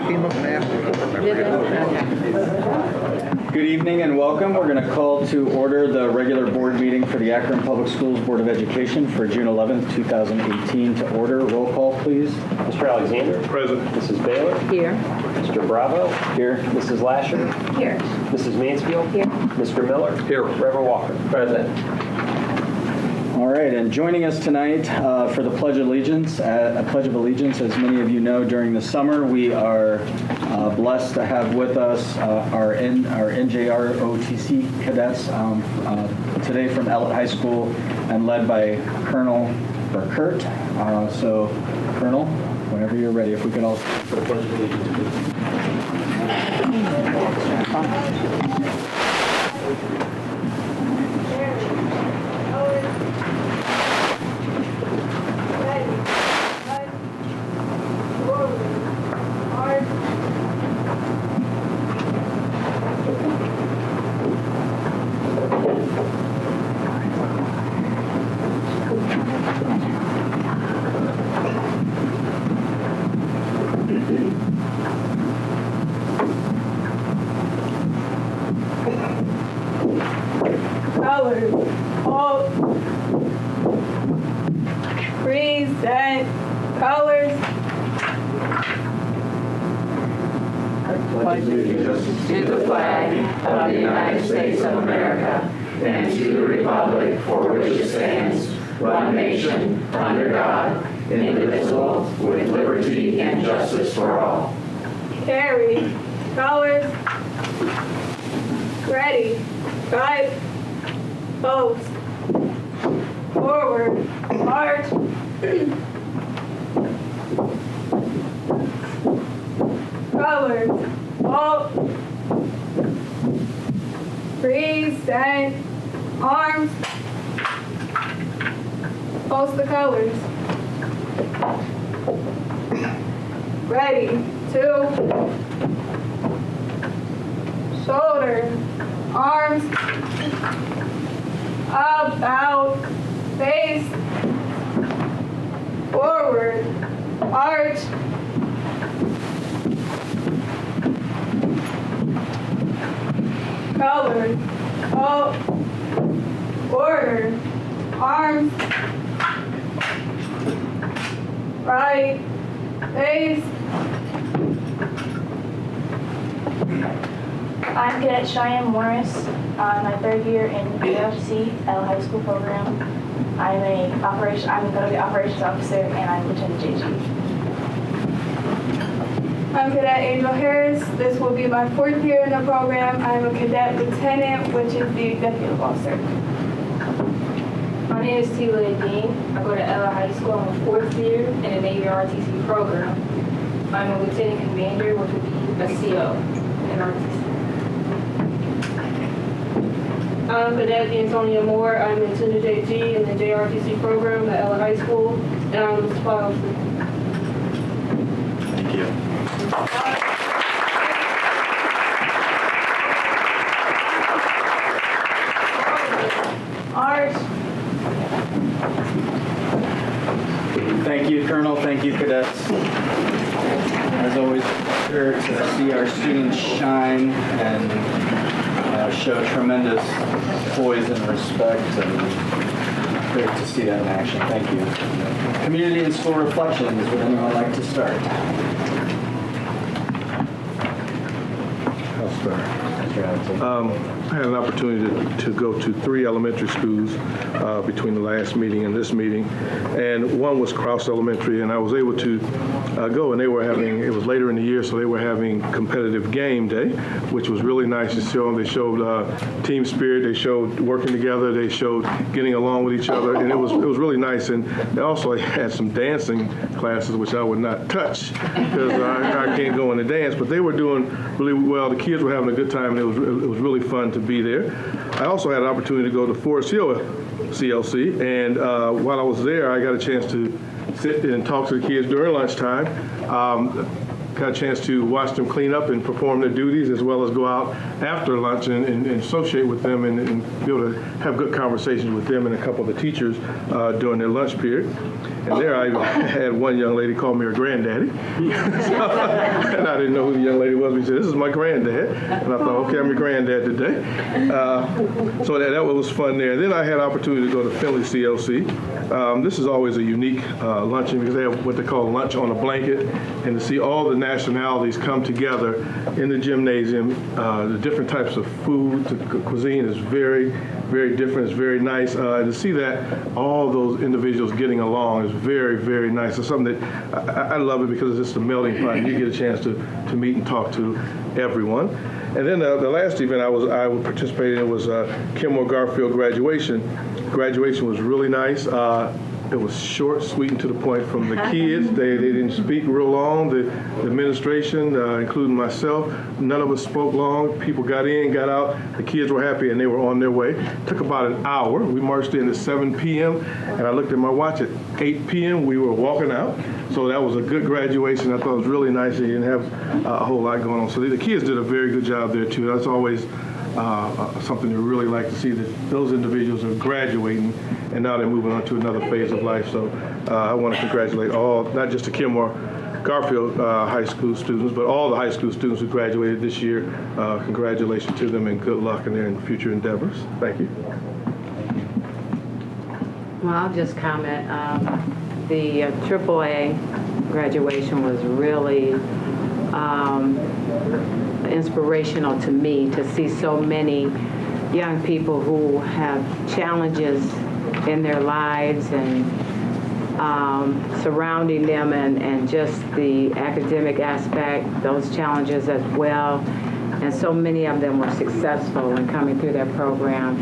came up and asked me. Good evening and welcome. We're going to call to order the regular board meeting for the Akron Public Schools Board of Education for June 11th, 2018. To order, roll call, please. Mr. Alexander. Present. Mrs. Baylor. Here. Mr. Bravo. Here. Mrs. Lasher. Here. Mrs. Mansfield. Here. Mr. Miller. Here. Reverend Walker. Present. All right, and joining us tonight for the Pledge of Allegiance, as many of you know, during the summer, we are blessed to have with us our NJR OTC cadets today from Ellett High School and led by Kurt. So, Colonel, whenever you're ready, if we could all for the Pledge of Allegiance, Colors, all present colors. To the flag of the United States of America and to the republic for which it stands, one nation, under God, indivisible, with liberty and justice for all. Carry, colors. Ready, fight, post, forward, march. Colors, all present arms. Post the colors. Ready, two, shoulder, arms, about, face, forward, arch. Color, all, order, arms, right, face. I'm Cadet Cheyenne Morris. I'm my third year in the AFC L High School program. I'm going to be operations officer and I'm Lieutenant JG. I'm Cadet Angel Harris. This will be my fourth year in the program. I'm a cadet lieutenant, which is the executive officer. My name is Tila Dean. I go to Ella High School. I'm a fourth year in the Navy ROTC program. I'm a lieutenant commander, which would be a CO in ROTC. I'm Cadet D'Antonia Moore. I'm in Lieutenant JG in the JRTC program at Ella High School, and I'm a supply officer. Thank you. Arch. Thank you, Colonel. Thank you, cadets. As always, here to see our students shine and show tremendous poise and respect, and great to see that in action. Thank you. Community and school reflections. Would anyone like to start? I'll start. Mr. Alexander. I had an opportunity to go to 3 elementary schools between the last meeting and this meeting, and one was Cross Elementary, and I was able to go, and it was later in the year, so they were having competitive game day, which was really nice to show them. They showed team spirit, they showed working together, they showed getting along with each other, and it was really nice. And they also had some dancing classes, which I would not touch because I can't go in the dance, but they were doing really well. The kids were having a good time, and it was really fun to be there. I also had an opportunity to go to Forest Hill CLC, and while I was there, I got a chance to sit and talk to the kids during lunchtime. Got a chance to watch them clean up and perform their duties, as well as go out after lunch and associate with them and be able to have good conversations with them and a couple of the teachers during their lunch period. And there I had one young lady call me her granddaddy. And I I didn't know who the young lady was. He said, "This is my granddad." And I thought, okay, I'm your granddad today. So that was fun there. Then I had opportunity to go to Findlay CLC. This is always a unique luncheon because they have what they call lunch on a blanket, and to see all the nationalities come together in the gymnasium, the different types of food, the cuisine is very, very different. It's very nice. And to see that all those individuals getting along is very, very nice. It's something that I love it because it's just a melting pot. You get a chance to meet and talk to everyone. And then the last event I participated in was Kenmore Garfield graduation. Graduation was really nice. It was short, sweet, and to the point from the kids. They didn't speak real long. The administration, including myself, none of us spoke long. People got in, got out. The kids were happy, and they were on their way. It took about an hour. We marched in at 7 p.m., and I looked at my watch at 8 p.m. We were walking out. So that was a good graduation. I thought it was really nice. They didn't have a whole lot going on. So the kids did a very good job there, too. That's always something you really like to see, that those individuals are graduating and now they're moving on to another phase of life. So I want to congratulate all, not just the Kenmore Garfield high school students, but all the high school students who graduated this year. Congratulations to them and good luck in their future endeavors. Thank you. Well, I'll just comment. The AAA graduation was really inspirational to me, to see so many young people who have challenges in their lives and surrounding them, and just the academic aspect, those challenges as well. And so many of them were successful in coming through their program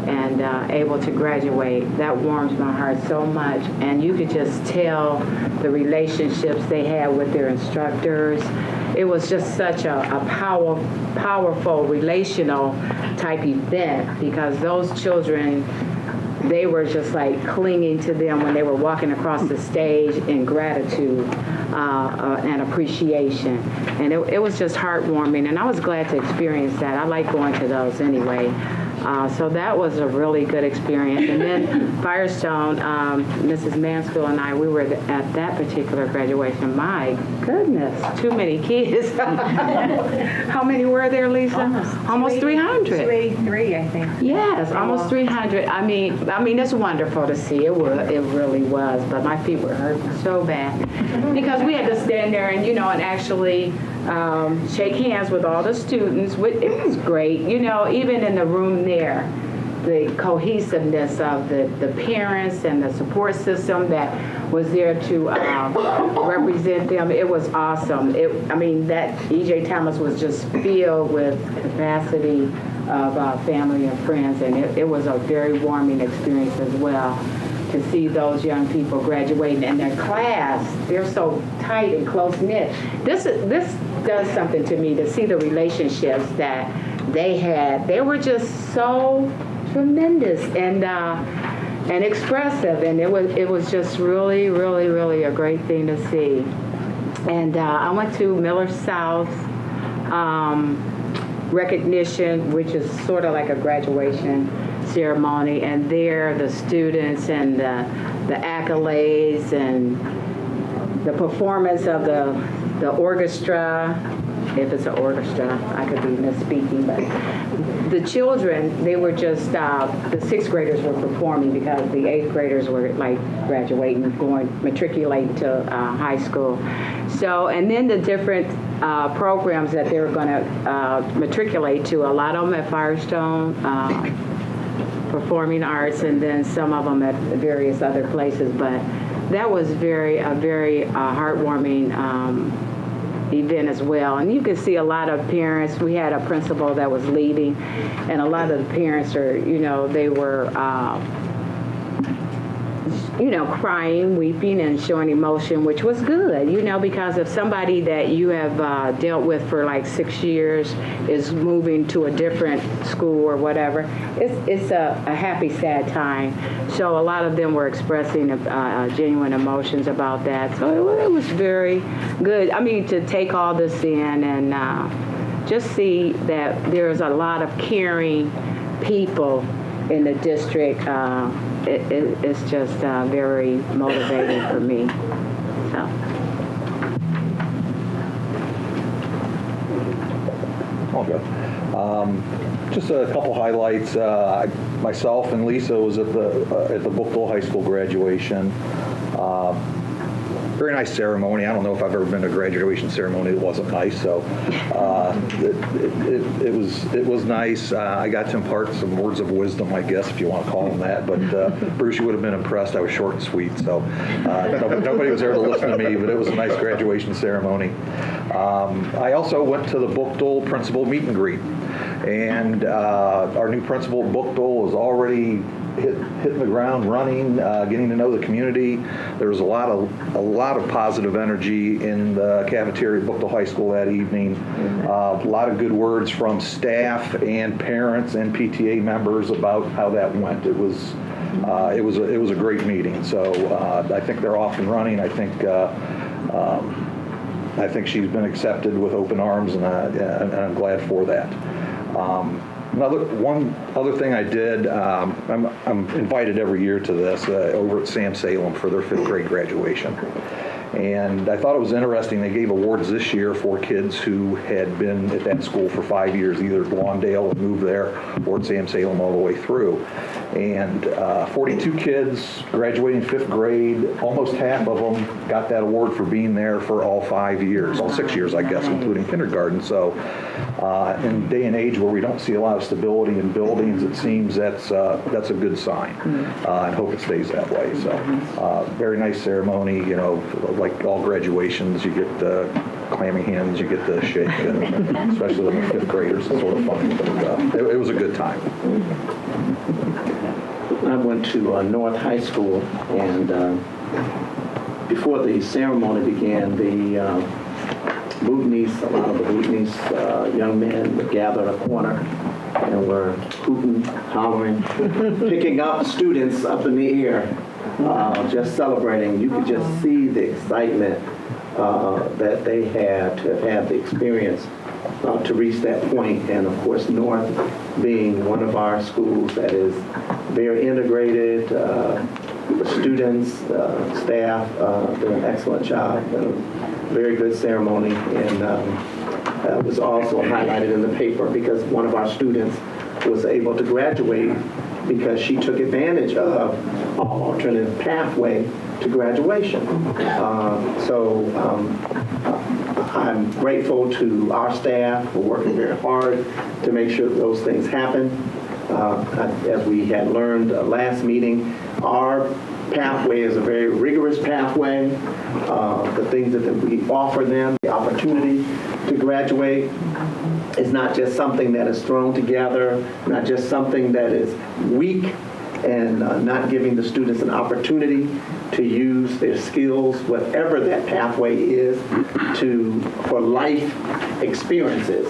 and able to graduate. That warms my heart so much. And you could just tell the relationships they had with their instructors. It was just such a powerful relational type event, because those children, they were just like clinging to them when they were walking across the stage in gratitude and appreciation. And it was just heartwarming, and I was glad to experience that. I like going to those anyway. So that was a really good experience. And then Firestone, Mrs. Mansfield and I, we were at that particular graduation. My goodness, too many kids. How many were there, Lisa? Almost 300. 283, I think. Yes, almost 300. I mean, it's wonderful to see. It really was. But my feet were hurting so bad because we had to stand there and actually shake hands with all the students. It was great. Even in the room there, the cohesiveness of the parents and the support system that was there to represent them, it was awesome. That E.J. Thomas was just filled with capacity of family and friends, and it was a very warming experience as well to see those young people graduating, and their class, they're so tight and close-knit. This does something to me, to see the relationships that they had. They were just so tremendous and expressive, and it was just really, really, really a great thing to see. And I went to Miller South recognition, which is sort of like a graduation ceremony, and there the students and the accolades and the performance of the orchestra, if it's an orchestra, I could be misspeaking, but the children, they were just, the 6th graders were performing because the 8th graders were like graduating, matriculating to high school. So, and then the different programs that they were going to matriculate to, a lot of them at Firestone, performing arts, and then some of them at various other places. But that was a very heartwarming event as well. And you could see a lot of parents. We had a principal that was leading, and a lot of the parents are, they were, crying, weeping, and showing emotion, which was good, because if somebody that you have dealt with for like 6 years is moving to a different school or whatever, it's a happy, sad time. So a lot of them were expressing genuine emotions about that. So it was very good. To take all this in and just see that there's a lot of caring people in the district. It's just very motivating for me. So. Cuyahoga. Just a couple highlights. Myself and Lisa was at the Bookville High School graduation. Very nice ceremony. I don't know if I've ever been to a graduation ceremony that wasn't nice. So it was nice. I got to impart some words of wisdom, I guess, if you want to call them that. But Bruce, you would have been impressed. I was short and sweet, so nobody was there to listen to me. But it was a nice graduation ceremony. I also went to the Bookville principal meet and greet, and our new principal at Bookville was already hitting the ground running, getting to know the community. There was a lot of positive energy in the cafeteria at Bookville High School that evening. A lot of good words from staff and parents and PTA members about how that went. It was a great meeting. So I think they're off and running. I think she's been accepted with open arms, and I'm glad for that. One other thing I did, I'm invited every year to this over at Sam Salem for their 5th grade graduation. And I thought it was interesting, they gave awards this year for kids who had been at that school for 5 years, either at Lawndale and moved there, or at Sam Salem all the way through. And 42 kids graduating 5th grade, almost half of them got that award for being there for all 5 years, all 6 years, I guess, including kindergarten. So in a day and age where we don't see a lot of stability in buildings, it seems that's a good sign. I hope it stays that way. So very nice ceremony, you know, like all graduations, you get the clammy hands, you get the shake, especially with the 5th graders. It's sort of fun, but it was a good time. I went to North High School, and before the ceremony began, the a lot of the Bootnies young men would gather in a corner and were hooting, hollering, picking up students up in the air, just celebrating. You could just see the excitement that they had to have had the experience to reach that point. And of course, North being one of our schools that is very integrated, the students, staff did an excellent job. Very good ceremony, and it was also highlighted in the paper because one of our students was able to graduate because she took advantage of an alternative pathway to graduation. I'm grateful to our staff for working very hard to make sure that those things happen. As we had learned last meeting, our pathway is a very rigorous pathway. The things that we offer them, the opportunity to graduate, is not just something that is thrown together, not just something that is weak, and not giving the students an opportunity to use their skills, whatever that pathway is, for life experiences.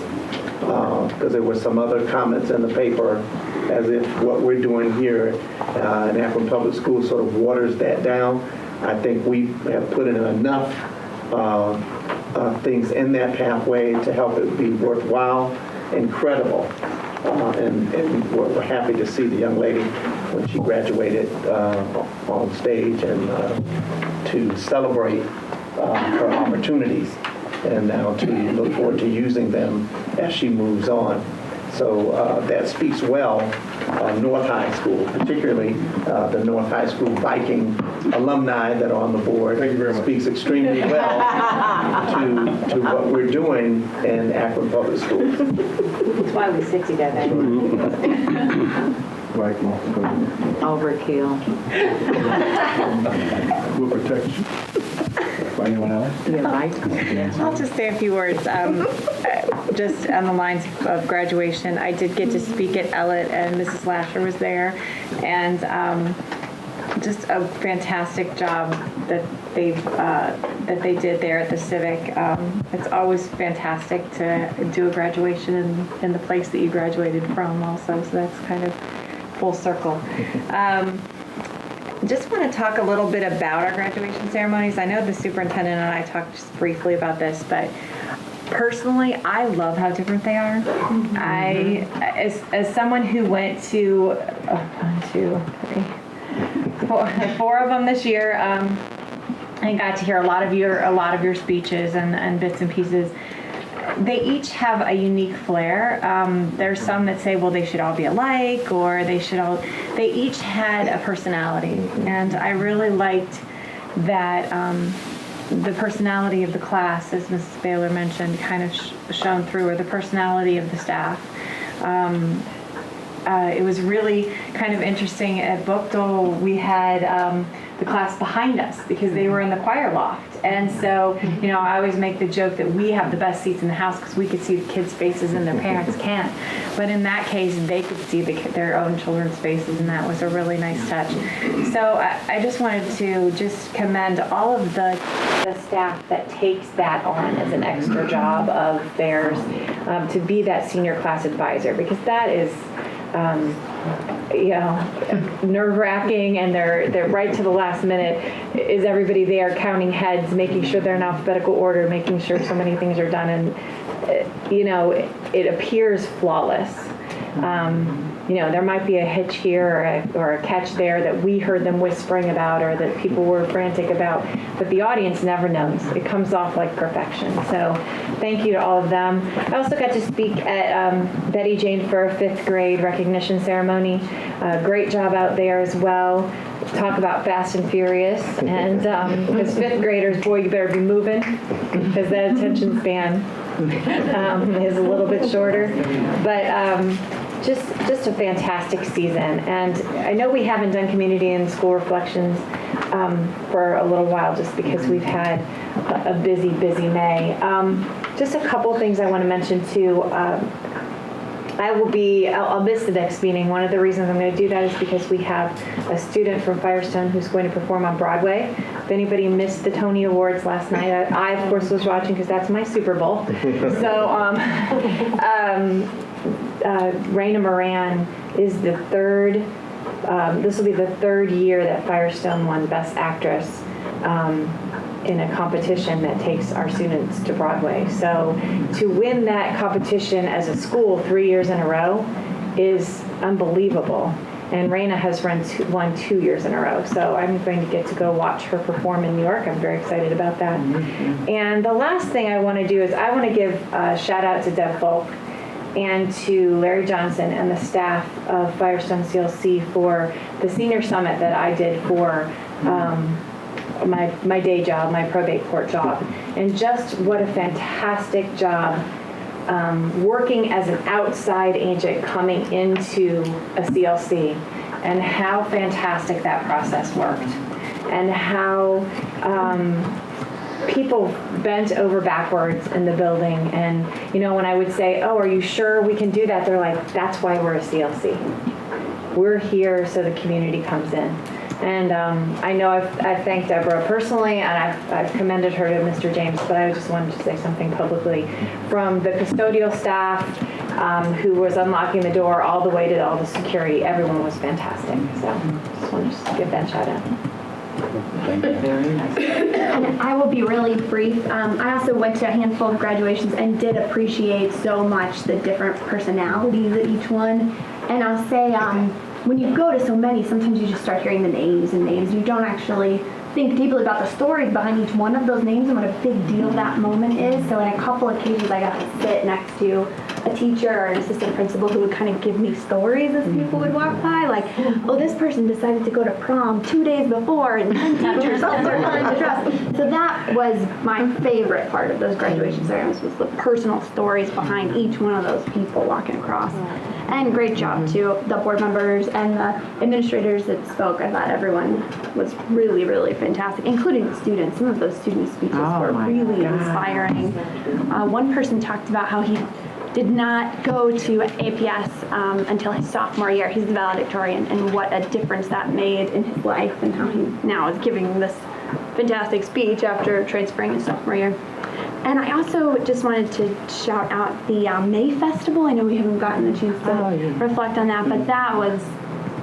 Because there were some other comments in the paper as if what we're doing here in Akron Public Schools sort of waters that down. I think we have put in enough things in that pathway to help it be worthwhile and credible. And we're happy to see the young lady when she graduated on stage and to celebrate her opportunities, and now to look forward to using them as she moves on. So that speaks well of North High School, particularly the North High School Viking alumni that are on the board. Thank you very much. Speaks extremely well to what we're doing in Akron Public Schools. That's why we sit together. Overkill. We'll protect you. Anyone else? Yeah, right. I'll just say a few words. Just on the lines of graduation, I did get to speak at Ellett, and Mrs. Lasher was there, and just a fantastic job that they did there at the Civic. It's always fantastic to do a graduation in the place that you graduated from, also. So that's kind of full circle. Just want to talk a little bit about our graduation ceremonies. I know the superintendent and I talked just briefly about this, but personally, I love how different they are. As someone who went to 4 of them this year, and got to hear a lot of your speeches and bits and pieces. they each have a unique flair. There's some that say, well, they should all be alike, or they each had a personality. And I really liked that the personality of the class, as Mrs. Baylor mentioned, kind of shone through, or the personality of the staff. It was really kind of interesting. At Bookdole, we had the class behind us because they were in the choir loft. And so, I always make the joke that we have the best seats in the house because we could see the kids' faces and their parents can't. But in that case, they could see their own children's faces, and that was a really nice touch. So I just wanted to just commend all of the staff that takes that on as an extra job of theirs to be that senior class advisor, because that is nerve-wracking, and they're right to the last minute. Is everybody there counting heads, making sure they're in alphabetical order, making sure so many things are done, and it appears flawless. There might be a hitch here or a catch there that we heard them whispering about or that people were frantic about, but the audience never knows. It comes off like perfection. So thank you to all of them. I also got to speak at Betty Jane for a 5th grade recognition ceremony. Great job out there as well. Talk about fast and furious. And as 5th graders, boy, you better be moving, because that attention span is a little bit shorter. But just a fantastic season. And I know we haven't done community and school reflections for a little while just because we've had a busy May. Just a couple things I want to mention too. I'll miss the next meeting. One of the reasons I'm going to do that is because we have a student from Firestone who's going to perform on Broadway. If anybody missed the Tony Awards last night, I of course was watching because that's my Super Bowl. So Raina Moran is the third, this will be the 3rd year that Firestone won Best Actress in a competition that takes our students to Broadway. So to win that competition as a school 3 years in a row is unbelievable. And Raina has won 2 years in a row. So I'm going to get to go watch her perform in New York. I'm very excited about that. And the last thing I want to do is I want to give a shout out to Deb Folk and to Larry Johnson and the staff of Firestone CLC for the senior summit that I did for my day job, my probate court job. And just what a fantastic job working as an outside agent coming into a CLC, and how fantastic that process worked, and how people bent over backwards in the building. And when I would say, oh, are you sure we can do that? They're like, that's why we're a CLC. We're here so the community comes in. And I know I've thanked Deborah personally, and I've commended her to Mr. James, but I just wanted to say something publicly. From the custodial staff who was unlocking the door all the way to all the security, everyone was fantastic. So just wanted to give that shout out. I will be really brief. I also went to a handful of graduations and did appreciate so much the different personalities at each one. And I'll say, when you go to so many, sometimes you just start hearing the names and names. You don't actually think deeply about the stories behind each one of those names and what a big deal that moment is. So in a couple of occasions, I got to sit next to a teacher or an assistant principal who would kind of give me stories as people would walk by, like, oh, this person decided to go to prom 2 days before, and 10 teachers also wanted to dress. So that was my favorite part of those graduation ceremonies, was the personal stories behind each one of those people walking across. And great job to the board members and the administrators that spoke. I thought everyone was really, really fantastic, including the students. Some of those student speeches were really inspiring. One person talked about how he did not go to APS until his sophomore year. He's the valedictorian, and what a difference that made in his life, and how he now is giving this fantastic speech after transferring his sophomore year. And I also just wanted to shout out the May Festival. I know we haven't gotten the chance to reflect on that, but that was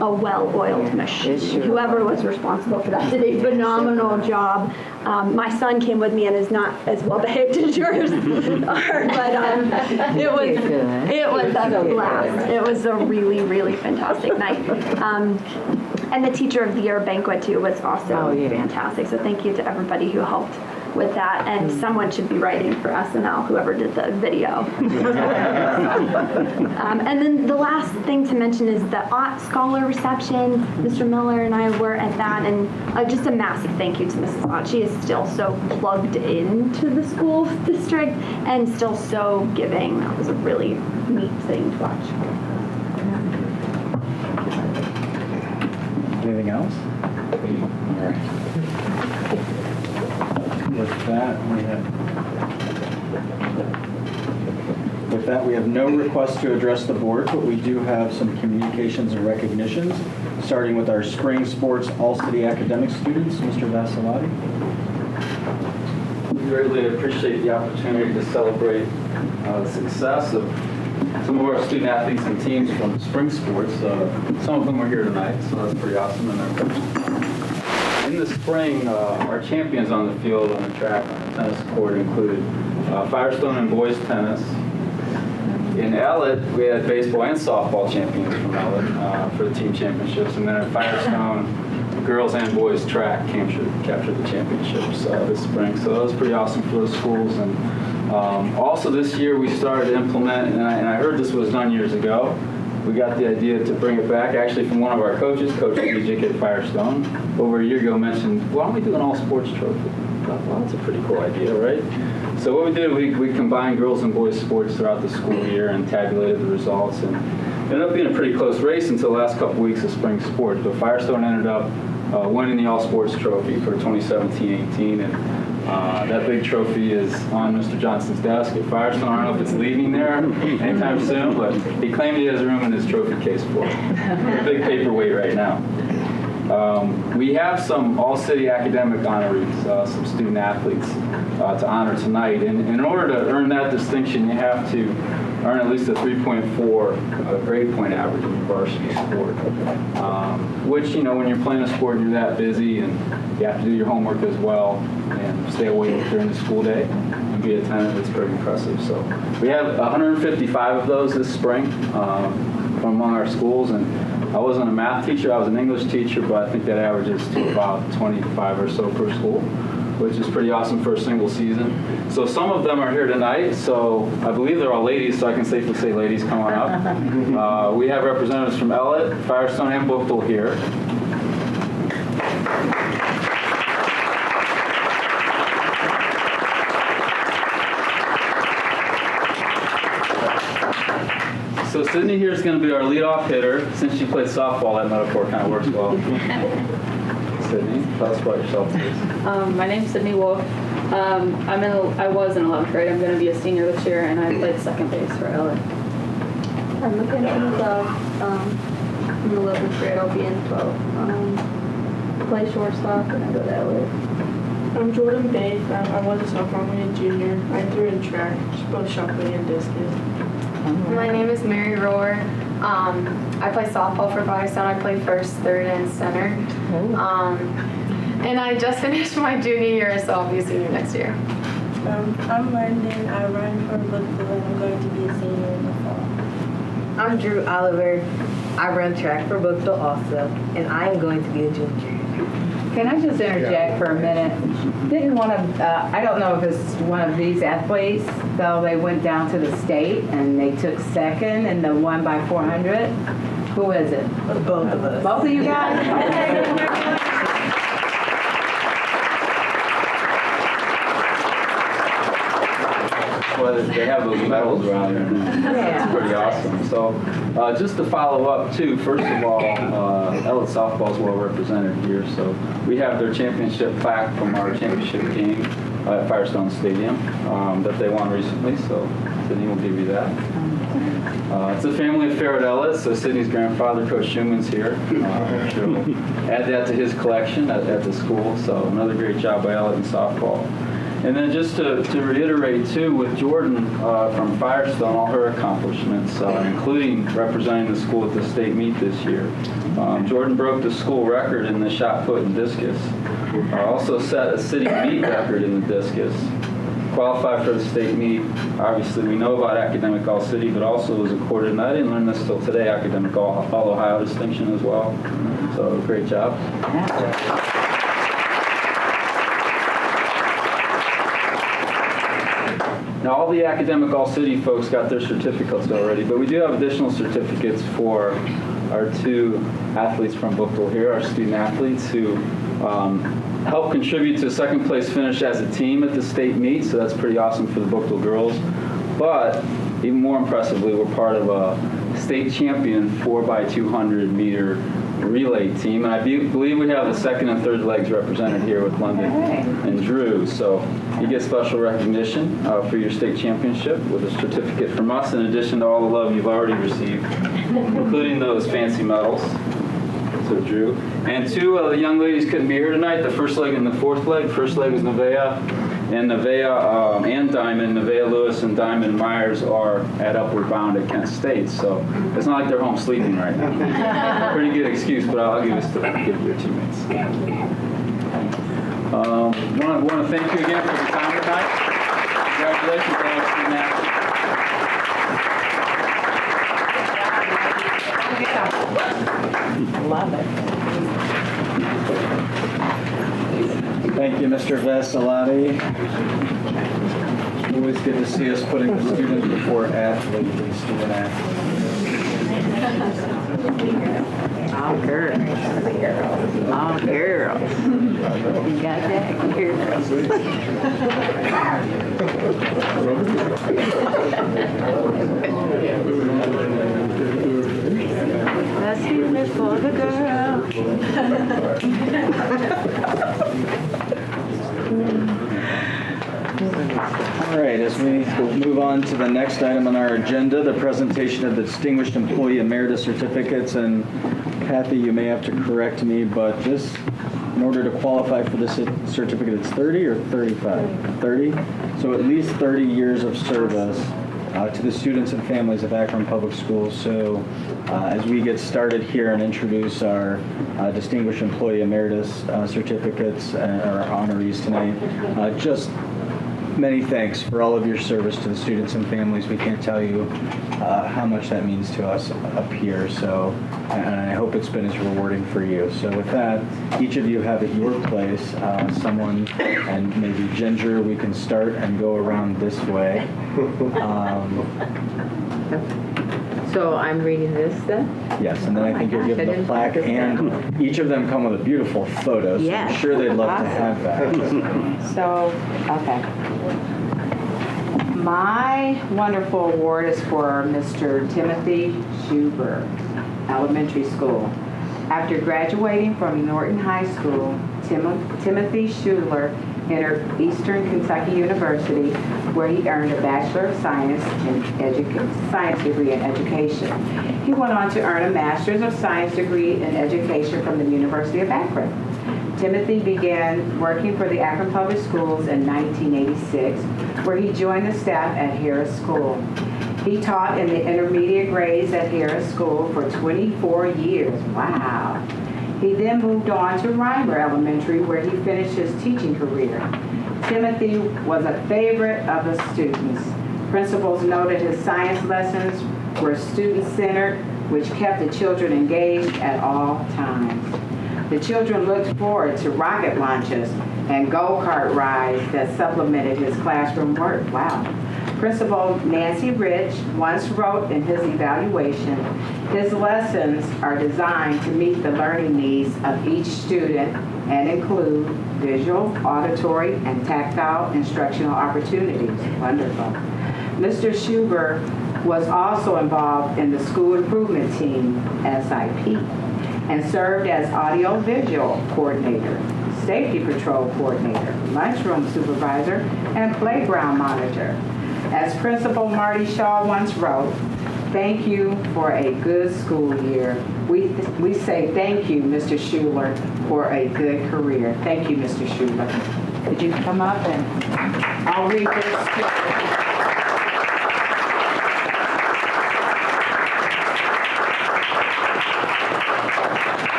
a well-oiled machine. Whoever was responsible for that did a phenomenal job. My son came with me and is not as well behaved as yours are, but it was a blast. It was a really, really fantastic night. And the Teacher of the Year banquet too was also fantastic. So thank you to everybody who helped with that, and someone should be writing for SNL, whoever did the video. And then the last thing to mention is the Ott Scholar reception. Mr. Miller and I were at that, and just a massive thank you to Mrs. Ott. She is still so plugged into the school district and still so giving. That was a really neat thing to watch. Anything else? All right. With that, we have no requests to address the board, but we do have some communications and recognitions, starting with our spring sports all-city academic students. Mr. Vasilati. We greatly appreciate the opportunity to celebrate the success of some of our student athletes and teams from spring sports. Some of them are here tonight, so that's pretty awesome. And in the spring, our champions on the field, on the track, on the tennis court included Firestone and boys tennis. In Ellett, we had baseball and softball champions from Ellett for the team championships. And then at Firestone, girls and boys track captured the championships this spring. So that was pretty awesome for those schools. And also this year we started to implement, and I heard this was done years ago, we got the idea to bring it back actually from one of our coaches, Coach Egypt at Firestone, over a year ago mentioned, why don't we do an all-sports trophy? I thought, well, that's a pretty cool idea, right? So what we did, we combined girls and boys sports throughout the school year and tabulated the results, and it ended up being a pretty close race until the last couple weeks of spring sports. But Firestone ended up winning the all-sports trophy for 2017-18, and that big trophy is on Mr. Johnson's desk at Firestone. I don't know if it's leaving there anytime soon, but he claimed he has room in his trophy case for it. It's a big paperweight right now. We have some all-city academic honorees, some student athletes to honor tonight. And in order to earn that distinction, you have to earn at least a 3.4 grade point average in your varsity sport. Which, you know, when you're playing a sport and you're that busy and you have to do your homework as well and stay awake during the school day and be attentive, it's pretty impressive. So we have 155 of those this spring from among our schools. And I wasn't a math teacher, I was an English teacher, but I think that averages to about 25 or so per school, which is pretty awesome for a single season. So some of them are here tonight, so I believe they're all ladies, so I can safely say ladies, come on up. We have representatives from Ellett, Firestone, and Bookville here. So Sidney here is going to be our leadoff hitter. Since she played softball, that metaphor kind of works well. Sydney, tell us about yourself, please. My name's Sidney Wolfe. I was in 11th grade. I'm going to be a senior this year, and I played second base for Ellett. I'm looking at in 11th grade. I'll be in 12th. Play shortstop, and I go to Ellett. I'm Jordan Bay. I was a sophomore and junior. I threw in track, both shot put and discus. My name is Mary Rohr. I play softball for Firestone. I play first, third, and center. And I just finished my junior year, so I'll be a senior next year. I'm London. I run for Bookville, and I'm going to be a senior in the fall. I'm Drew Oliver. I run track for Bookville also, and I am going to be a junior. Can I just interject for a minute? Didn't one of, I don't know if it's one of these athletes, though they went down to the state and they took second and the won by 400. Who is it? Both of us. Both of you guys? Well, they have those medals around there. It's pretty awesome. So just to follow up, too, first of all, Ellett softball is well represented here. So we have their championship plaque from our championship game at Firestone Stadium that they won recently. So Sidney will give you that. It's a family affair at Ellett, so Sidney's grandfather, Coach Schumann's here. She'll add that to his collection at the school. So another great job by Ellett in softball. And then just to reiterate, too, with Jordan from Firestone, all her accomplishments, including representing the school at the state meet this year. Jordan broke the school record in the shot put and discus. Also set a city meet record in the discus. Qualified for the state meet. Obviously, we know about Academic All-City, but also was accorded, and I didn't learn this till today, Academic All-Ohio distinction as well. So great job. Now, all the academic all-city folks got their certificates already, but we do have additional certificates for our 2 athletes from Bookville here, our student athletes who helped contribute to a second place finish as a team at the state meet, so that's pretty awesome for the Bookville girls. But even more impressively, we're part of a state champion 4x200 meter relay team, and I believe we have the second and third legs represented here with London and Drew. So you get special recognition for your state championship with a certificate from us, in addition to all the love you've already received, including those fancy medals. So Drew. And 2 of the young ladies couldn't be here tonight, the first leg and the fourth leg. First leg was Nevaeh and Diamond. Nevaeh Lewis and Diamond Myers are at Upward Bound at Kent State, so it's not like they're home sleeping right now. Pretty good excuse, but I'll give this to your teammates. Want to thank you again for the time tonight. Congratulations on all student athletes. Love it. Thank you, Mr. Vasilati. Always good to see us putting the students before athletes and student athletes. All girls. All girls. You got that? Girls. That's it for the girls. All right, as we move on to the next item on our agenda, the presentation of the Distinguished Employee Emeritus Certificates. And Kathy, you may have to correct me, but this, in order to qualify for this certificate, it's 30 or 35? 30? So at least 30 years of service to the students and families of Akron Public Schools. So as we get started here and introduce our Distinguished Employee Emeritus certificates, our honorees tonight, just many thanks for all of your service to the students and families. We can't tell you how much that means to us up here. So, and I hope it's been as rewarding for you. So with that, each of you have at your place someone, and maybe Ginger, we can start and go around this way. So I'm reading this then? Yes, and then I think you're given the plaque, and each of them come with a beautiful photo, so I'm sure they'd love to have that. So, okay. My wonderful award is for Mr. Timothy Schuber, elementary school. After graduating from Norton High School, Timothy Schuler entered Eastern Kentucky University, where he earned a Bachelor of Science degree in education. He went on to earn a Master's of Science degree in education from the University of Akron. Timothy began working for the Akron Public Schools in 1986, where he joined the staff at Harris School. He taught in the intermediate grades at Harris School for 24 years. Wow. He then moved on to Reimer Elementary, where he finished his teaching career. Timothy was a favorite of the students. Principals noted his science lessons were student-centered, which kept the children engaged at all times. The children looked forward to rocket launches and go-kart rides that supplemented his classroom work. Wow. Principal Nancy Rich once wrote in his evaluation, his lessons are designed to meet the learning needs of each student and include visual, auditory, and tactile instructional opportunities. Wonderful. Mr. Schuber was also involved in the School Improvement Team, SIP, and served as audio-visual coordinator, safety patrol coordinator, lunchroom supervisor, and playground monitor. As Principal Marty Shaw once wrote, thank you for a good school year. We say thank you, Mr. Schuler, for a good career. Thank you, Mr. Schuler. Could you come up and I'll read this.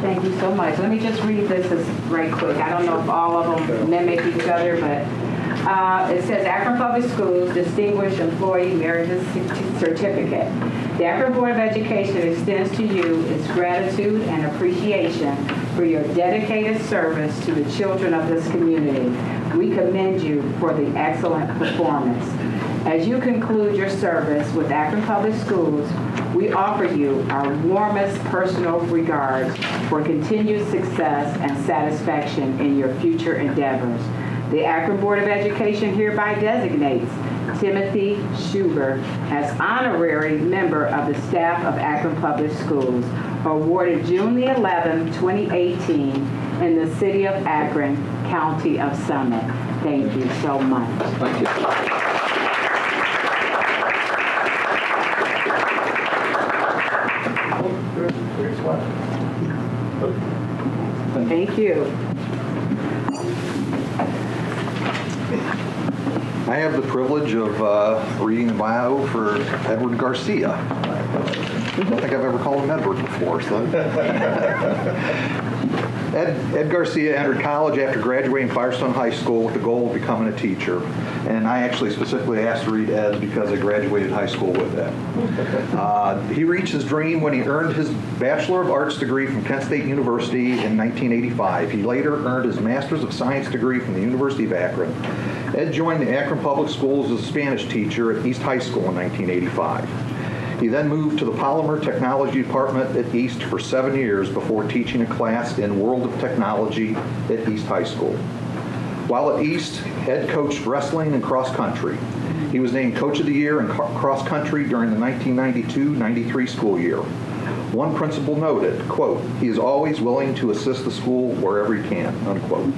Thank you so much. Let me just read this right quick. I don't know if all of them mimic each other, but it says Akron Public Schools Distinguished Employee Emeritus Certificate. The Akron Board of Education extends to you its gratitude and appreciation for your dedicated service to the children of this community. we commend you for the excellent performance. As you conclude your service with Akron Public Schools, we offer you our warmest personal regards for continued success and satisfaction in your future endeavors. The Akron Board of Education hereby designates Timothy Schuber as honorary member of the staff of Akron Public Schools, awarded June the 11th, 2018 in the city of Akron, county of Summit. Thank you so much. Thank you. Thank you. I have the privilege of reading the bio for Edward Garcia. I don't think I've ever called him Edward before. So. Ed Garcia entered college after graduating Firestone High School with the goal of becoming a teacher. And I actually specifically asked to read Ed's because I graduated high school with Ed. He reached his dream when he earned his Bachelor of Arts degree from Kent State University in 1985. He later earned his Master's of Science degree from the University of Akron. Ed joined the Akron Public Schools as a Spanish teacher at East High School in 1985. He then moved to the Polymer Technology Department at East for 7 years before teaching a class in World of Technology at East High School. While at East, Ed coached wrestling and cross country. He was named Coach of the Year in cross country during the 1992-93 school year. One principal noted, quote, "He is always willing to assist the school wherever he can," unquote.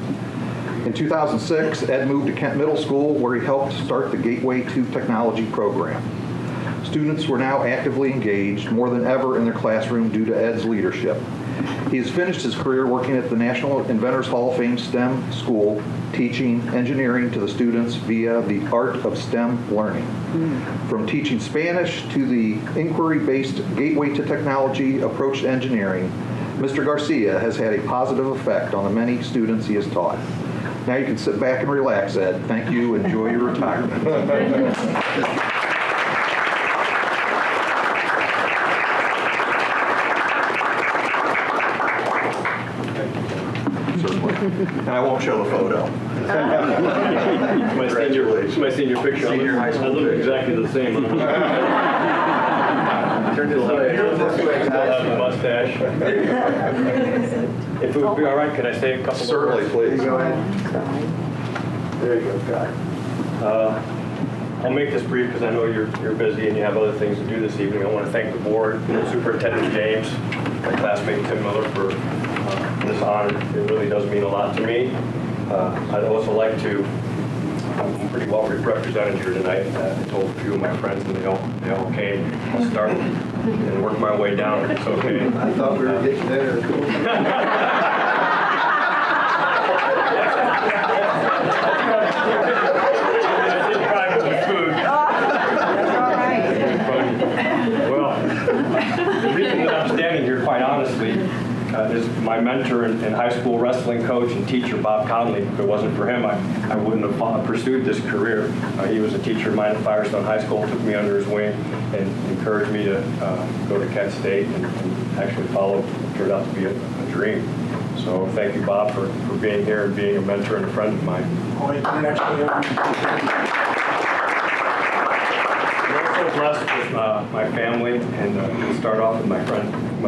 In 2006, Ed moved to Kent Middle School, where he helped start the Gateway to Technology program. Students were now actively engaged more than ever in their classroom due to Ed's leadership. He has finished his career working at the National Inventors Hall of Fame STEM School, teaching engineering to the students via the Art of STEM Learning. From teaching Spanish to the inquiry-based Gateway to Technology approach to engineering, Mr. Garcia has had a positive effect on the many students he has taught. Now you can sit back and relax, Ed. Thank you. Enjoy your retirement. And I won't show the photo. My senior picture. Senior high school. I look exactly the same. Turn this way. Still have a mustache. If it would be all right, could I say a couple Certainly, of words? please. Go ahead. There you go, God. I'll make this brief because I know you're busy and you have other things to do this evening. I want to thank the board, Superintendent James, my classmate Tim Miller for this honor. It really does mean a lot to me. I'd also like to, I'm pretty well represented here tonight. I told a few of my friends and they all came. I'll start and work my way down if it's okay. I thought we were getting there. Well, the reason that I'm standing here, quite honestly, is my mentor and high school wrestling coach and teacher, Bob Conley. If it wasn't for him, I wouldn't have pursued this career. He was a teacher of mine at Firestone High School, took me under his wing, and encouraged me to go to Kent State and actually follow what turned out to be a dream. So thank you, Bob, for being here and being a mentor and a friend of mine. Blessed with my family, and we'll start off with my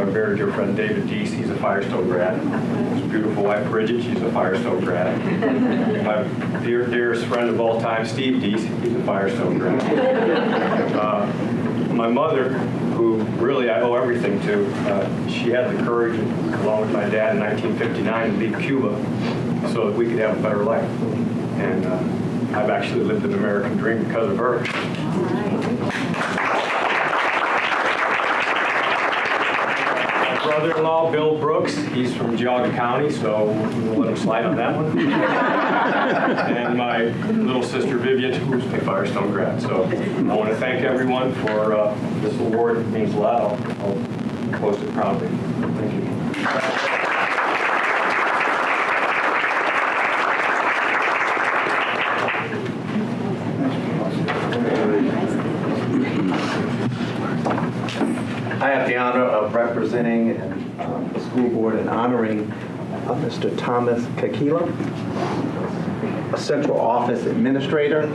very dear friend David Deese. He's a Firestone grad. His beautiful wife Bridget, she's a Firestone grad. My dearest friend of all time, Steve Deese, he's a Firestone grad. My mother, who really I owe everything to, she had the courage, along with my dad in 1959, to leave Cuba so that we could have a better life. And I've actually lived an American dream because of her. My brother-in-law, Bill Brooks, he's from Geauga County, so we'll let him slide on that one. And my little sister, Vivian, who's a Firestone grad. So I want to thank everyone for this award. It means a lot. I'll post it proudly. Thank you. I have the honor of representing the school board and honoring Mr. Thomas Kakila. a central office administrator.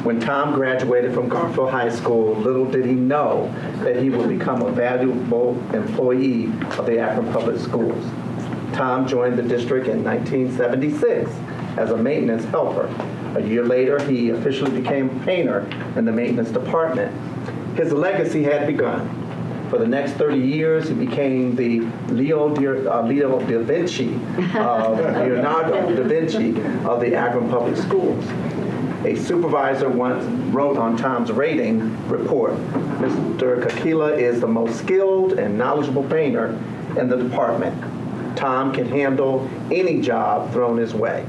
When Tom graduated from Garfield High School, little did he know that he would become a valuable employee of the Akron Public Schools. Tom joined the district in 1976 as a maintenance helper. A year later, he officially became a painter in the maintenance department. His legacy had begun. For the next 30 years, he became the Leonardo da Vinci of the Akron Public Schools. A supervisor once wrote on Tom's rating report, "Mr. Kakila is the most skilled and knowledgeable painter in the department. Tom can handle any job thrown his way."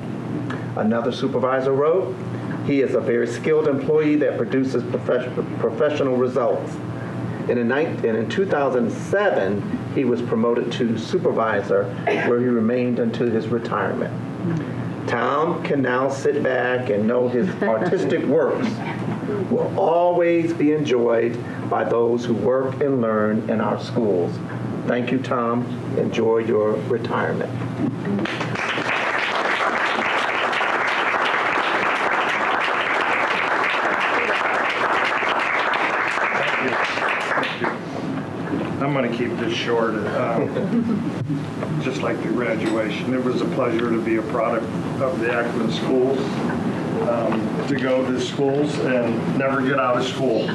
Another supervisor wrote, "He is a very skilled employee that produces professional results." And in 2007, he was promoted to supervisor, where he remained until his retirement. Tom can now sit back and know his artistic works will always be enjoyed by those who work and learn in our schools. Thank you, Tom. Enjoy your retirement. I'm going to keep this short, just like the graduation. It was a pleasure to be a product of the Akron schools, to go to schools and never get out of school.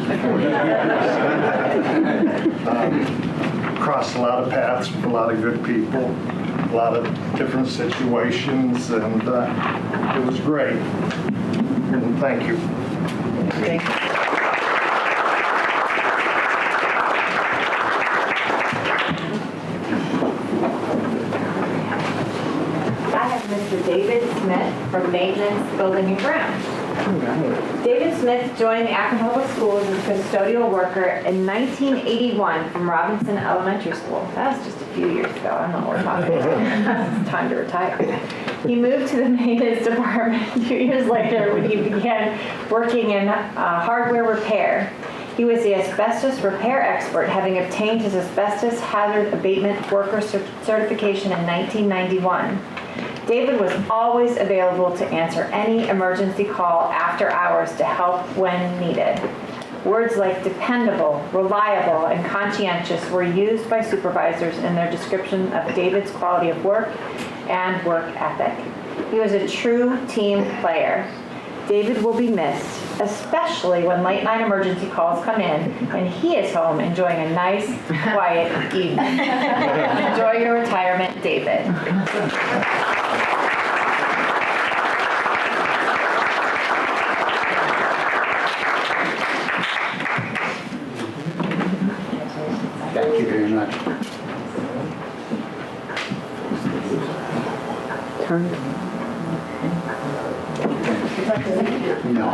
Crossed a lot of paths with a lot of good people, a lot of different situations, and it was great. And thank you. Thank you. Mr. David Smith from Maintenance, Building and Grounds. David Smith joined the Akron Public Schools as a custodial worker in 1981 from Robinson Elementary School. That was just a few years ago. I don't know what we're talking about. It's time to retire. He moved to the maintenance department 2 years later when he began working in hardware repair. He was the asbestos repair expert, having obtained his asbestos hazard abatement worker certification in 1991. David was always available to answer any emergency call after hours to help when needed. Words like dependable, reliable, and conscientious were used by supervisors in their description of David's quality of work and work ethic. He was a true team player. David will be missed, especially when late night emergency calls come in and he is home enjoying a nice, quiet evening. Enjoy your retirement, David. Thank you very much. No.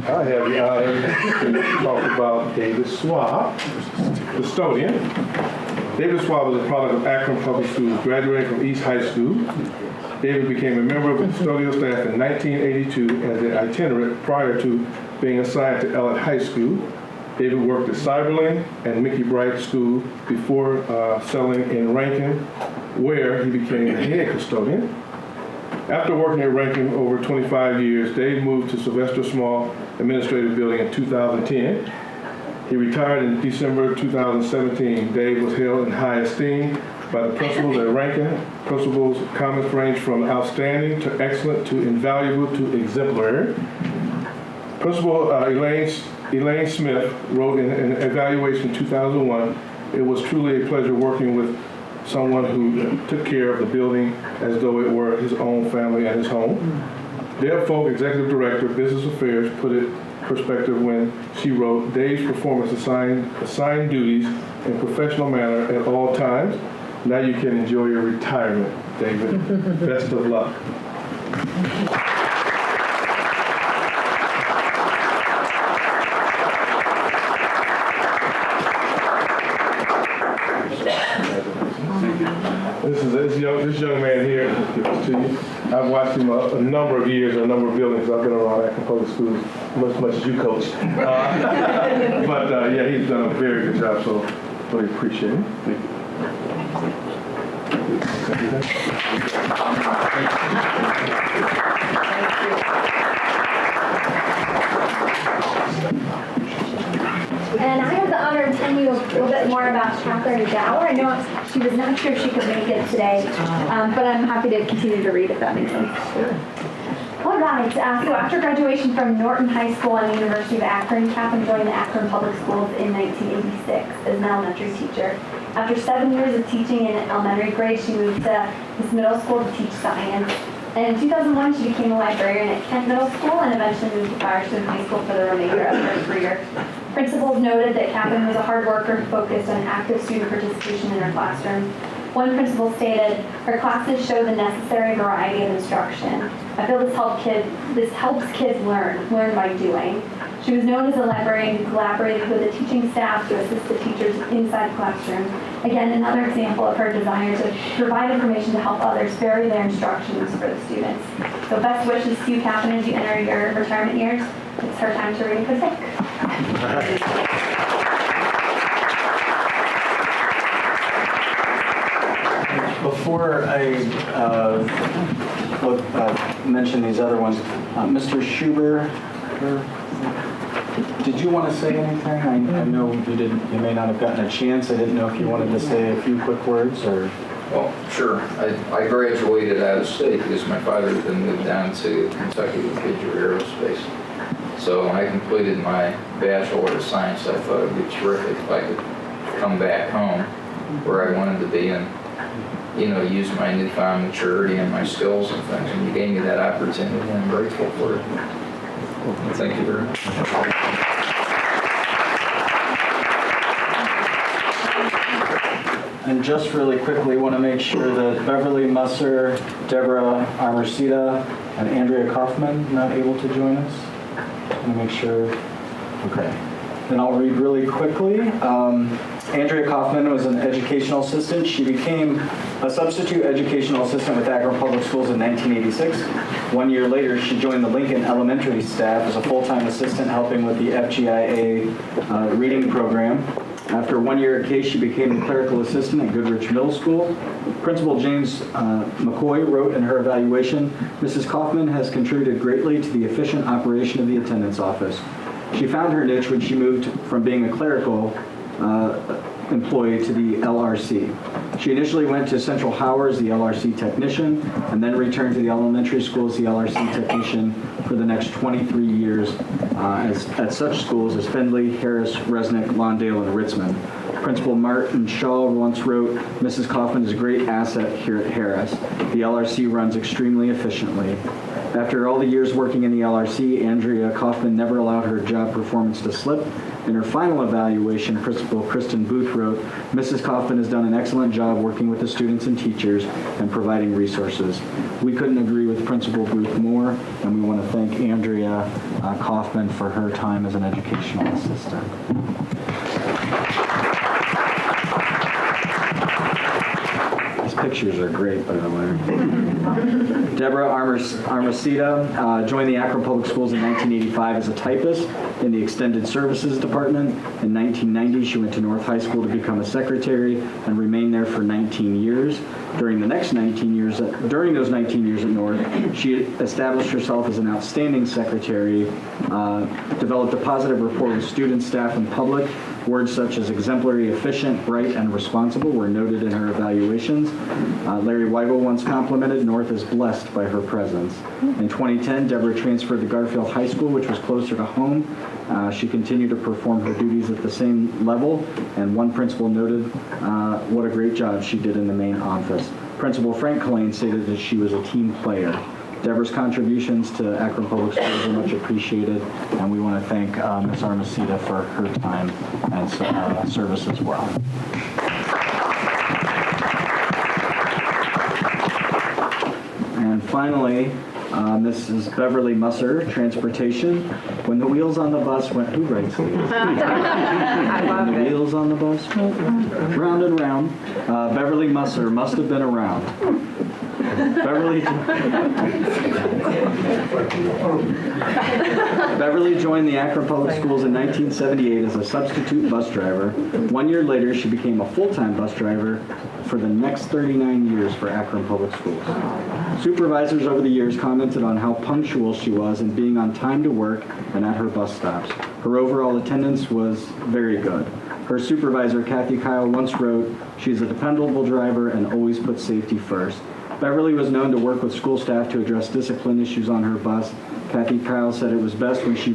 I have the honor to talk about David Swab, custodian. David Swab was a product of Akron Public Schools, graduating from East High School. David became a member of the custodial staff in 1982 as an itinerant prior to being assigned to Ellett High School. David worked at Cyberlink and Mickey Bright School before settling in Rankin, where he became the head custodian. After working at Rankin over 25 years, Dave moved to Sylvester Small Administrative Building in 2010. He retired in December 2017. Dave was held in high esteem by the principals at Rankin. Principals' comments range from outstanding to excellent to invaluable to exemplary. Principal Elaine Smith wrote in an evaluation in 2001, "It was truly a pleasure working with someone who took care of the building as though it were his own family and his home." Deb Folk, Executive Director, Business Affairs, put it in perspective when she wrote, "Dave's performance assigned duties in a professional manner at all times. Now you can enjoy your retirement, David. Best of luck." This young man here, to you. I've watched him a number of years, a number of buildings. I've been around Akron Public Schools much as you coached. But yeah, he's done a very good job, so really appreciate him. Thank you. And I have the honor of telling you a little bit more about Catherine Dower. I know she was not sure if she could make it today, but I'm happy to continue to read if that makes sense. All right, so after graduation from Norton High School and the University of Akron, Catherine joined the Akron Public Schools in 1986 as an elementary teacher. After 7 years of teaching in elementary grade, she moved to this middle school to teach science. And in 2001, she became a librarian at Kent Middle School and eventually moved to Firestone High School for the remainder of her career. Principals noted that Catherine was a hard worker who focused on active student participation in her classroom. One principal stated, "Her classes show the necessary variety of instruction. I feel this helps kids learn by doing." She was known as a librarian who collaborated with the teaching staff to assist the teachers inside the classroom. Again, another example of her desire to provide information to help others vary their instructions for the students. So best wishes to you, Catherine, as you enter your retirement years. It's her time to read the sick. Before I mention these other ones, Mr. Schubert, did you want to say anything? I know you didn't. You may not have gotten a chance. I didn't know if you wanted to say a few quick words or. Well, sure. I graduated out of state because my father had been moved down to Kentucky with Goodyear Aerospace. So when I completed my Bachelor of Science, I thought it would be terrific if I could come back home where I wanted to be and, use my newfound maturity and my skills and things. And you gave me that opportunity, and I'm grateful for it. Thank you very much. And just really quickly, want to make sure that Beverly Musser, Deborah Armorcita, and Andrea Kaufman not able to join us. Want to make sure. Okay. Then I'll read really quickly. Andrea Kaufman was an educational assistant. She became a substitute educational assistant with Akron Public Schools in 1986. 1 year later, she joined the Lincoln Elementary staff as a full-time assistant helping with the FGIA reading program. After 1 year at Case, she became the clerical assistant at Goodrich Middle School. Principal James McCoy wrote in her evaluation, "Mrs. Kaufman has contributed greatly to the efficient operation of the attendance office. She found her niche when she moved from being a clerical employee to the LRC. She initially went to Central Howard as the LRC technician and then returned to the elementary school as the LRC technician for the next 23 years at such schools as Findlay, Harris, Resnick, Lawndale, and Ritzman. Principal Martin Shaw once wrote, "Mrs. Kaufman is a great asset here at Harris. The LRC runs extremely efficiently." After all the years working in the LRC, Andrea Kaufman never allowed her job performance to slip. In her final evaluation, Principal Kristen Booth wrote, "Mrs. Kaufman has done an excellent job working with the students and teachers and providing resources." We couldn't agree with Principal Booth more, and we want to thank Andrea Kaufman for her time as an educational assistant. These pictures are great, by the way. Deborah Armorcita joined the Akron Public Schools in 1985 as a typist in the Extended Services Department. In 1990, she went to North High School to become a secretary and remained there for 19 years. During those 19 years at North, she established herself as an outstanding secretary, developed a positive rapport with students, staff, and public. Words such as exemplary, efficient, bright, and responsible were noted in her evaluations. Larry Weigel once complimented, "North is blessed by her presence." In 2010, Deborah transferred to Garfield High School, which was closer to home. She continued to perform her duties at the same level, and one principal noted what a great job she did in the main office. Principal Frank Collane stated that she was a team player. Deborah's contributions to Akron Public Schools are much appreciated, and we want to thank Ms. Armorcita for her time and service as well. And finally, Mrs. Beverly Musser, Transportation. When the wheels on the bus went, who writes these? I love When the it. wheels on the bus went round and round. Beverly Musser must have been around. Beverly Beverly joined the Akron Public Schools in 1978 as a substitute bus driver. 1 year later, she became a full-time bus driver for the next 39 years for Akron Public Schools. Supervisors over the years commented on how punctual she was in being on time to work and at her bus stops. Her overall attendance was very good. Her supervisor, Kathy Kyle, once wrote, "She's a dependable driver and always puts safety first." Beverly was known to work with school staff to address discipline issues on her bus. Kathy Kyle said it best when she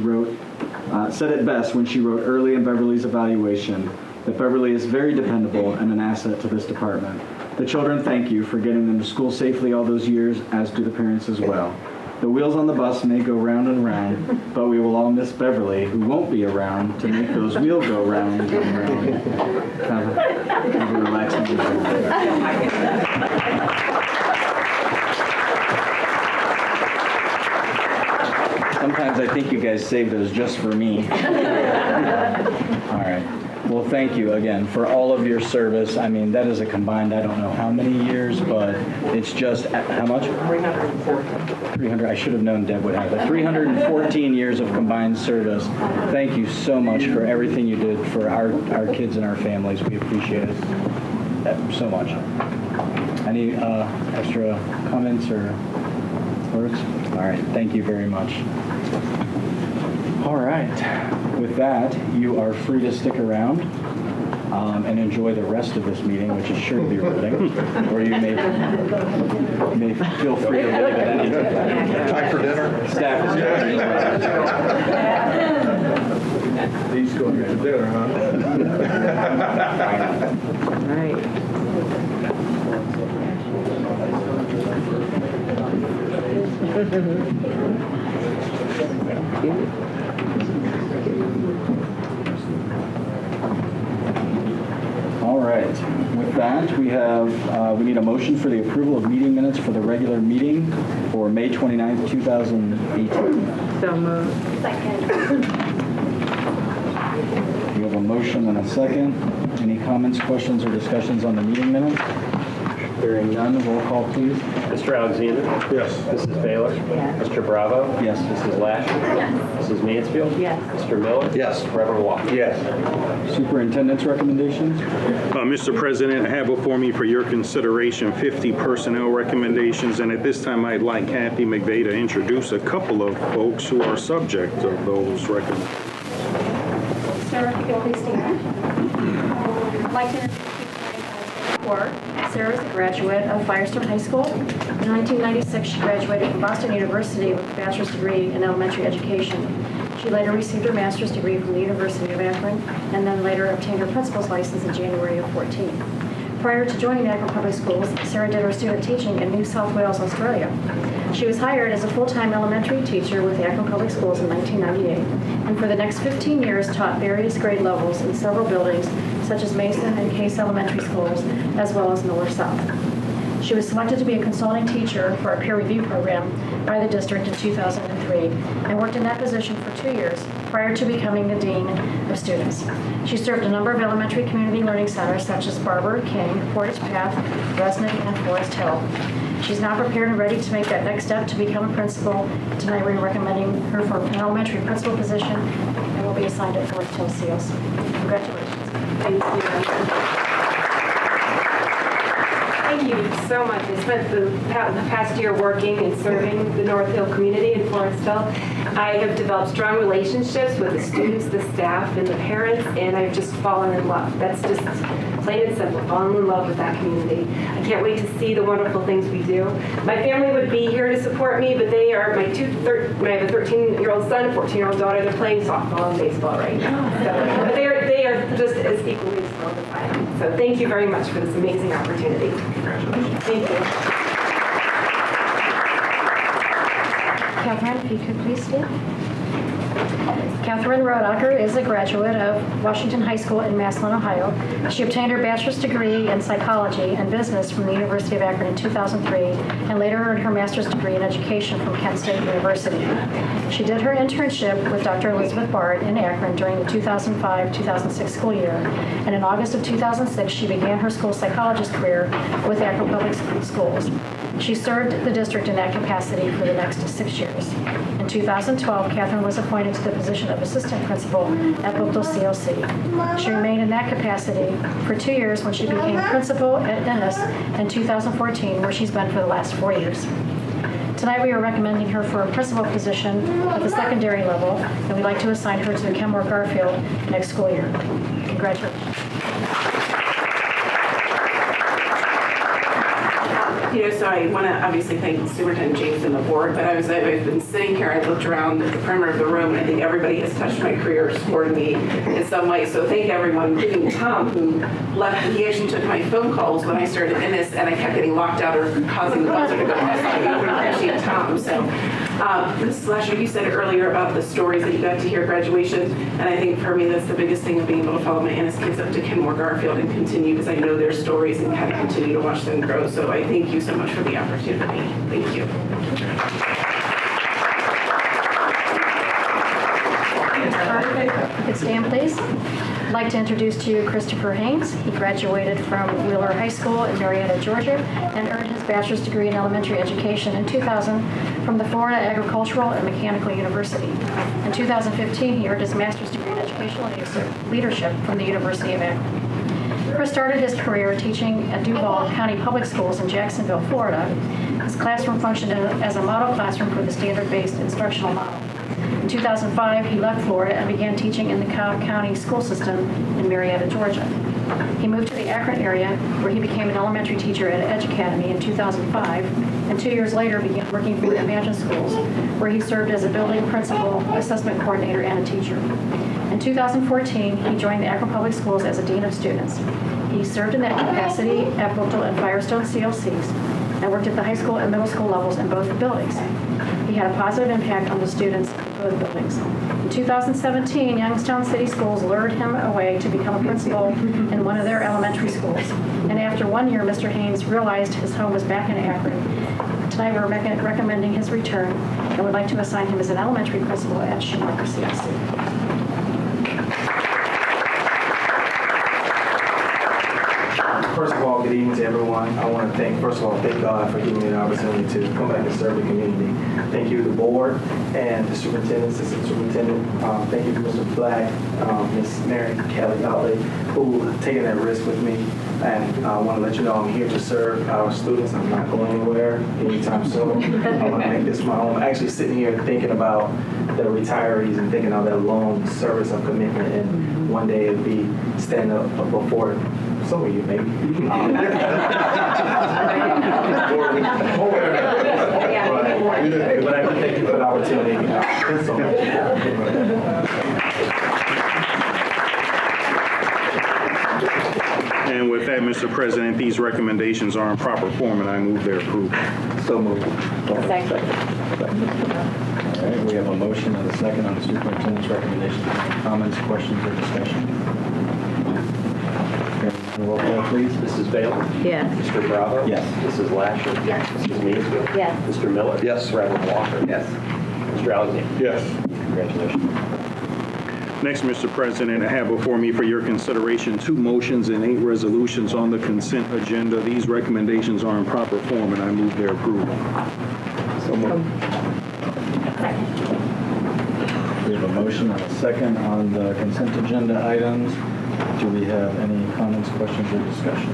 wrote early in Beverly's evaluation that Beverly is very dependable and an asset to this department. The children thank you for getting them to school safely all those years, as do the parents as well. The wheels on the bus may go round and round, but we will all miss Beverly, who won't be around to make those wheels go round and round. Have a relaxing day. Sometimes I think you guys saved those just for me. All right. Well, thank you again for all of your service. I mean, that is a combined, I don't know how many years, but it's just, how much? 300. I should have known Deb would have it. 314 years of combined service. Thank you so much for everything you did for our kids and our families. We appreciate it so much. Any extra comments or words? All right. Thank you very much. All right. With that, you are free to stick around and enjoy the rest of this meeting, which is sure to be riveting, or you may feel free to leave at any time. Time for dinner? Staff is He's going to dinner, huh? All right. All right. With that, we need a motion for the approval of meeting minutes for the regular meeting for May 29th, 2018. So moved. Second. We have a motion and a second. Any comments, questions, or discussions on the meeting minutes? Hearing none, roll call, please. Mr. Alexander? Yes. Mrs. Baylor? Yes. Mr. Bravo? Yes. Mrs. Lasher? Yes. Mrs. Mansfield? Yes. Mr. Miller? Yes. Reverend Walker? Yes. Superintendent's recommendations? Mr. President, I have before me for your consideration 50 personnel recommendations, and at this time I'd like Kathy McVeigh to introduce a couple of folks who are subject of those recommendations. Sarah, if you could please stand. I'd like to introduce Sarah. Sarah is a graduate of Firestone High School. In 1996, she graduated from Boston University with a bachelor's degree in elementary education. She later received her master's degree from the University of Akron, and then later obtained her principal's license in January of 14. Prior to joining Akron Public Schools, Sarah did her student teaching in New South Wales, Australia. She was hired as a full-time elementary teacher with Akron Public Schools in 1998, and for the next 15 years taught various grade levels in several buildings, such as Mason and Case Elementary Schools, as well as Miller South. She was selected to be a consulting teacher for a peer review program by the district in 2003 and worked in that position for 2 years prior to becoming the Dean of Students. She served a number of elementary community learning centers such as Barber, King, Portage Path, Resnick, and Forest Hill. She's now prepared and ready to make that next step to become a principal. Tonight we're recommending her for an elementary principal position and will be assigned at Forest Hill Seals. Congratulations. Thank you. Thank you so much. I spent the past year working and serving the North Hill community in Forest Hill. I have developed strong relationships with the students, the staff, and the parents, and I've just fallen in love. That's just plain and simple, fallen in love with that community. I can't wait to see the wonderful things we do. My family would be here to support me, but they are I have a 13-year-old son, a 14-year-old daughter. They're playing softball and baseball right now. So, but they are just as equally as thrilled as I am. So thank you very much for this amazing opportunity. Congratulations. Thank you. Catherine, if you could please stand. Catherine Rodacker is a graduate of Washington High School in Massillon, Ohio. She obtained her bachelor's degree in psychology and business from the University of Akron in 2003 and later earned her master's degree in education from Kent State University. She did her internship with Dr. Elizabeth Bard in Akron during the 2005-2006 school year, and in August of 2006 she began her school psychologist career with Akron Public Schools. She served the district in that capacity for the next 6 years. In 2012, Catherine was appointed to the position of assistant principal at Oakdale CLC. She remained in that capacity for 2 years when she became principal at Ennis in 2014, where she's been for the last 4 years. Tonight we are recommending her for a principal position at the secondary level, and we'd like to assign her to Kenmore Garfield next school year. Congratulations. So I want to obviously thank Superintendent James and the board, but I've been sitting here, I looked around at the perimeter of the room, and I think everybody has touched my career, supported me in some way. So thank everyone, including Tom, who left. He actually took my phone calls when I started in this, and I kept getting locked out or causing the buzzer to go off. So I would appreciate Tom. So Mrs. Lasher, you said earlier about the stories that you got to hear at graduation, and I think for me that's the biggest thing of being able to follow my Ennis kids up to Kenmore Garfield and continue, because I know their stories and kind of continue to watch them grow. So I thank you so much for the opportunity. Thank you. Could stand, please. I'd like to introduce to you Christopher Haynes. He graduated from Wheeler High School in Marietta, Georgia, and earned his bachelor's degree in elementary education in 2000 from the Florida Agricultural and Mechanical University. In 2015, he earned his master's degree in educational leadership from the University of Akron. Chris started his career teaching at Duval County Public Schools in Jacksonville, Florida. His classroom functioned as a model classroom for the standard-based instructional model. In 2005, he left Florida and began teaching in the Cobb County school system in Marietta, Georgia. He moved to the Akron area, where he became an elementary teacher at Edge Academy in 2005, and 2 years later began working for Imagine Schools, where he served as a building principal, assessment coordinator, and a teacher. In 2014, he joined the Akron Public Schools as a dean of students. He served in that capacity at Oakdale and Firestone CLCs and worked at the high school and middle school levels in both buildings. He had a positive impact on the students in both buildings. In 2017, Youngstown City Schools lured him away to become a principal in one of their elementary schools. And after 1 year, Mr. Haynes realized his home was back in Akron. Tonight we're recommending his return and would like to assign him as an elementary principal at Schumacher CLC. First of all, good evening to everyone. I want to thank God for giving me the opportunity to come back and serve the community. Thank you to the board and the superintendent, assistant superintendent. Thank you to Mr. Black, Ms. Mary Kelly Outley, who have taken that risk with me. And I want to let you know I'm here to serve our students. I'm not going anywhere anytime soon. I want to make this my home. I'm actually sitting here thinking about the retirees and thinking of that long service of commitment, and one day it'll be standing up before some of you, maybe. But I can thank you for the opportunity. Thanks so much. And with that, Mr. President, these recommendations are in proper form, and I move their approval. So moved. Second. All right, we have a motion and a second on the superintendent's recommendation. Comments, questions, or discussion? Roll call, please. Mrs. Bailey? Yes. Mr. Bravo? Yes. Mrs. Lasher? Yes. Mrs. Mansfield? Yes. Mr. Miller? Yes. Reverend Walker? Yes. Mr. Alexander? Yes. Congratulations. Next, Mr. President, I have before me for your consideration 2 motions and 8 resolutions on the consent agenda. These recommendations are in proper form, and I move their approval. So moved. We have a motion and a second on the consent agenda items. Do we have any comments, questions, or discussion?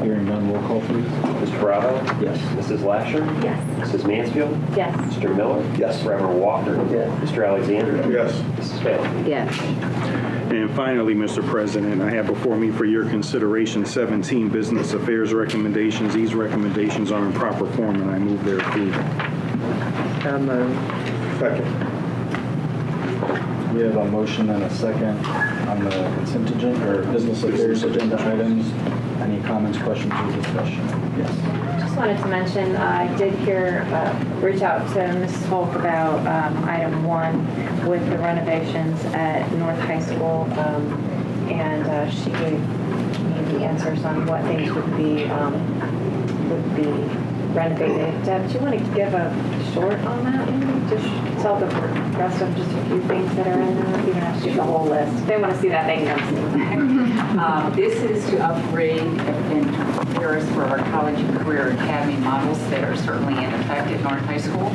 Hearing none, roll call, please. Mr. Bravo? Yes. Mrs. Lasher? Yes. Mrs. Mansfield? Yes. Mr. Miller? Yes. Reverend Walker? Yes. Mr. Alexander? Yes. Mrs. Bailey? Yes. And finally, Mr. President, I have before me for your consideration 17 business affairs recommendations. These recommendations are in proper form, and I move their approval. Second. We have a motion and a second on the consent agenda, or business affairs agenda items. Any comments, questions, or discussion? Yes. Just wanted to mention, I did reach out to Mrs. Wolfe about item 1 with the renovations at North High School, and she gave me the answers on what things would be renovated. Deb, do you want to give a short on that? Maybe just tell the rest of just a few things that are in there. You don't have to do the whole list. If they want to see that, they can come see it. This is to upgrade and prepare us for our college and career academy models that are certainly in effect at North High School.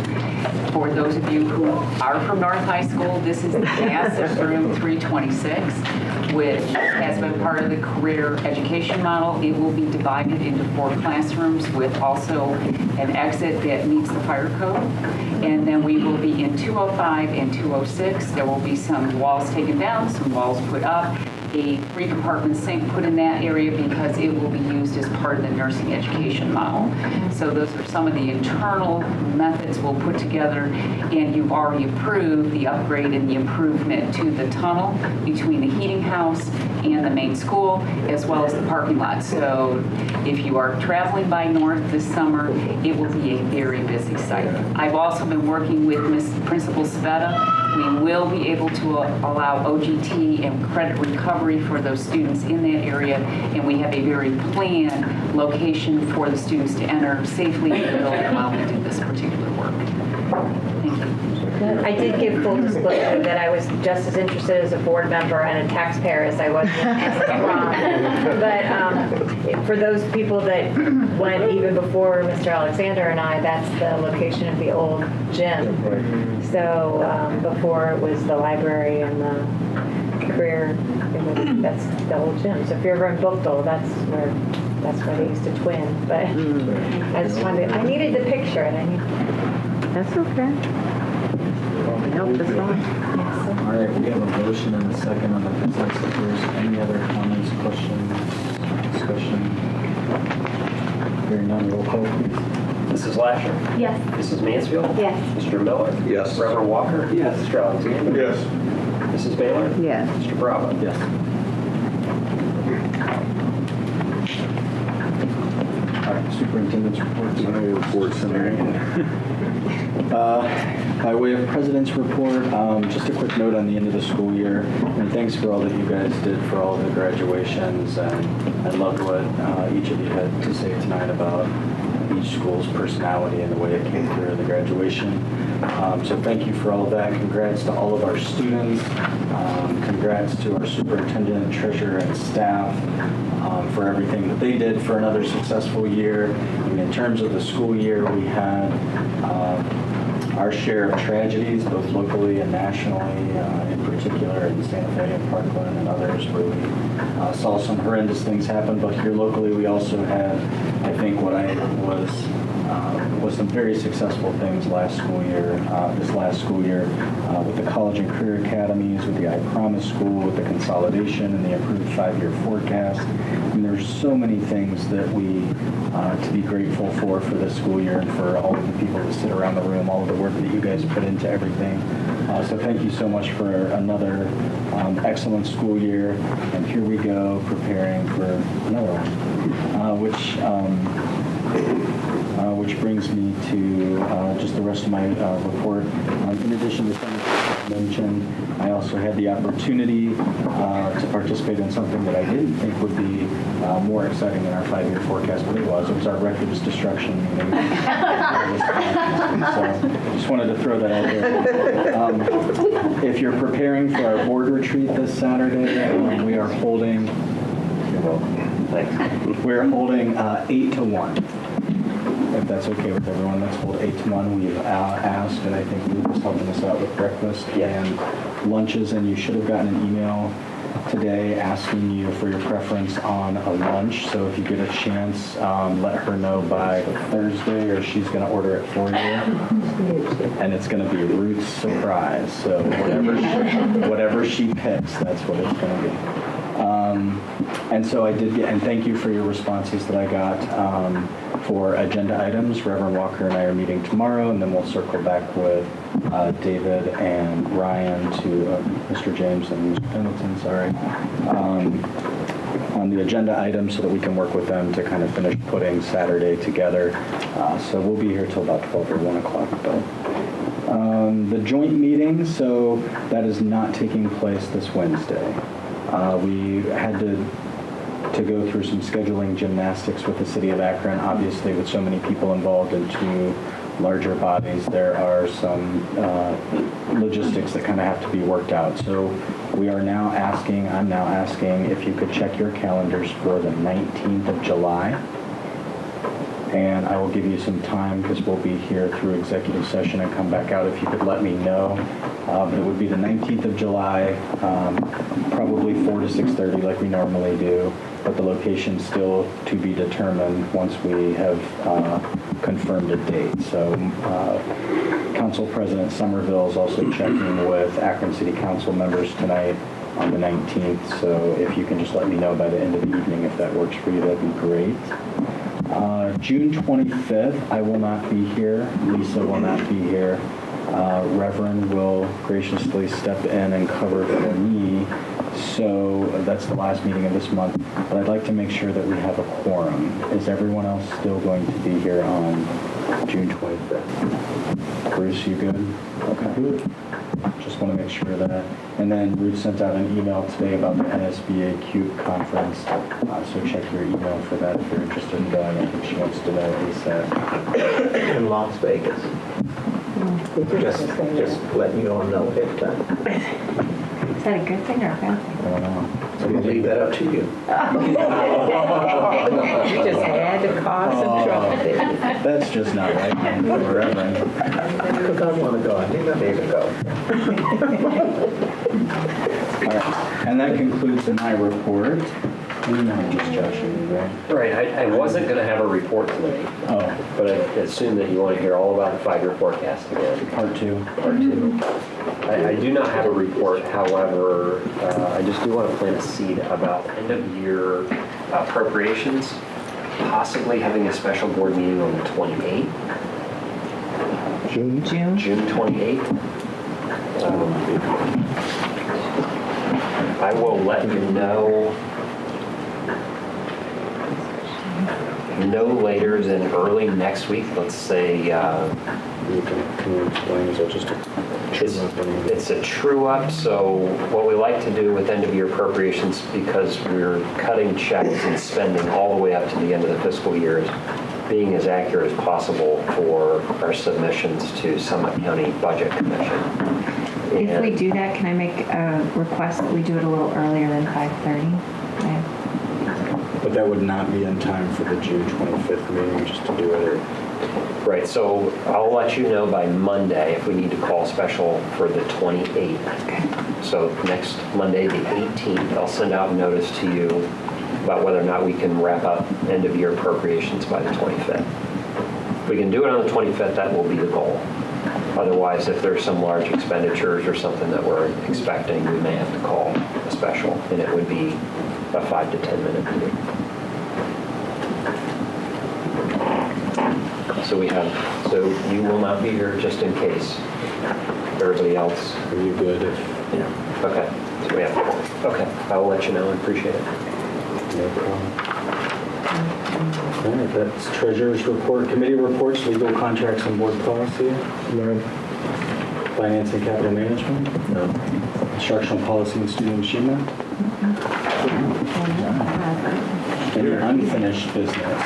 For those of you who are from North High School, this is the massive room 326, which has been part of the career education model. It will be divided into 4 classrooms with also an exit that meets the fire code. And then we will be in 205 and 206. There will be some walls taken down, some walls put up, a 3-compartment sink put in that area because it will be used as part of the nursing education model. So those are some of the internal methods we'll put together, and you've already approved the upgrade and the improvement to the tunnel between the heating house and the main school, as well as the parking lot. So if you are traveling by North this summer, it will be a very busy site. I've also been working with Ms. Principal Sveta. We will be able to allow OGT and credit recovery for those students in that area, and we have a very planned location for the students to enter safely in the building while we do this particular work. Thank you. I did give full disclosure that I was just as interested as a board member and a taxpayer as I was as Ron. But for those people that went even before Mr. Alexander and I, that's the location of the old gym. So before it was the library and the career, that's the old gym. So if you're ever in Bookville, that's where they used to twin. But I just wanted, I needed the picture, and that's okay. All right, we have a motion and a second on the consent. If there's any other comments, questions, discussion? Hearing none, roll call, please. Mrs. Lasher? Yes. Mrs. Mansfield? Yes. Mr. Miller? Yes. Reverend Walker? Yes. Mr. Alexander? Yes. Mrs. Baylor? Yes. Mr. Bravo? Yes. All right, superintendent's reports. By way of president's report, just a quick note on the end of the school year. And thanks for all that you guys did for all of the graduations. And I loved what each of you had to say tonight about each school's personality and the way it came through in the graduation. So thank you for all of that. Congrats to all of our students. Congrats to our superintendent, treasurer, and staff for everything that they did for another successful year. I mean, in terms of the school year, we had our share of tragedies, both locally and nationally, in particular in Santa Fe and Parkland and others, where we saw some horrendous things happen. But here locally, we also had, I think, what was some very successful things last school year, with the college and career academies, with the I Promise School, with the consolidation and the improved 5-year forecast. And there's so many things that we to be grateful for this school year, and for all of the people that sit around the room, all of the work that you guys put into everything. So thank you so much for another excellent school year. And here we go, preparing for another one, which brings me to just the rest of my report. In addition to something I mentioned, I also had the opportunity to participate in something that I didn't think would be more exciting than our 5-year forecast, but it was our records destruction meeting. So just wanted to throw that out there. If you're preparing for our board retreat this Saturday, we are holding, we're holding 8 to 1. If that's okay with everyone, let's hold 8 to 1. We've asked, and I think Luke was helping us out with breakfast and lunches, and you should have gotten an email today asking you for your preference on a lunch. So if you get a chance, let her know by Thursday, or she's going to order it for you. And it's going to be Ruth's surprise. So whatever she picks, that's what it's going to be. And so I did get, and thank you for your responses that I got for agenda items. Reverend Walker and I are meeting tomorrow, and then we'll circle back with David and Ryan to Mr. James and Mr. Pendleton, on the agenda items, so that we can work with them to kind of finish putting Saturday together. So we'll be here till about 12 or 1 o'clock, though. The joint meeting, so that is not taking place this Wednesday. We had to to go through some scheduling gymnastics with the city of Akron. Obviously, with so many people involved in two larger bodies, there are some logistics that kind of have to be worked out. So I'm now asking if you could check your calendars for the 19th of July. And I will give you some time because we'll be here through executive session and come back out if you could let me know. But it would be the 19th of July, probably 4 to 6:30 like we normally do, but the location still to be determined once we have confirmed a date. So Council President Somerville is also checking with Akron City Council members tonight on the 19th. So if you can just let me know by the end of the evening if that works for you, that'd be great. June 25th, I will not be here. Lisa will not be here. Reverend will graciously step in and cover for me. So that's the last meeting of this month. But I'd like to make sure that we have a quorum. Is everyone else still going to be here on June 25th? Bruce, you good? Okay. Just want to make sure of that. And then Ruth sent out an email today about the NSBA CUBE conference. So check your email for that if you're interested in going. I think she wants to know ASAP. In Las Vegas. Just letting you all know ahead of time. Is that a good thing or a bad thing? I don't know. I'm going to leave that up to you. You just had to cause some trouble, didn't you? That's just not right for Reverend. Because I want to go. I think I need to go. All right. And that concludes my report. Just Josh, right? Right, I wasn't going to have a report tonight, but I assume that you want to hear all about the 5-year forecast again. Part two. I do not have a report, however, I just do want to plant a seed about end-of-year appropriations, possibly having a special board meeting on the 28th. June 28th. I will let you know no later than early next week, let's say. Can you explain, is that just a It's a true up, so what we like to do with end of year appropriations, because we're cutting checks and spending all the way up to the end of the fiscal year, is being as accurate as possible for our submissions to Summit County Budget Commission. If we do that, can I make a request that we do it a little earlier than 5:30? But that would not be in time for the June 25th meeting, just to do it. Right, so I'll let you know by Monday if we need to call special for the 28th. So next Monday, the 18th, I'll send out notice to you about whether or not we can wrap up end of year appropriations by the 25th. If we can do it on the 25th, that will be the goal. Otherwise, if there's some large expenditures or something that we're expecting, we may have to call a special, and it would be a 5 to 10 minute meeting. So you will not be here just in case. Everybody else? Are you good? Yeah. Okay. So we have. Okay. I will let you know. I appreciate it. No problem. All right, that's treasurer's report, committee reports, legal contracts and board policy. No. Finance and capital management. No. Instructional policy and student achievement. Any unfinished business?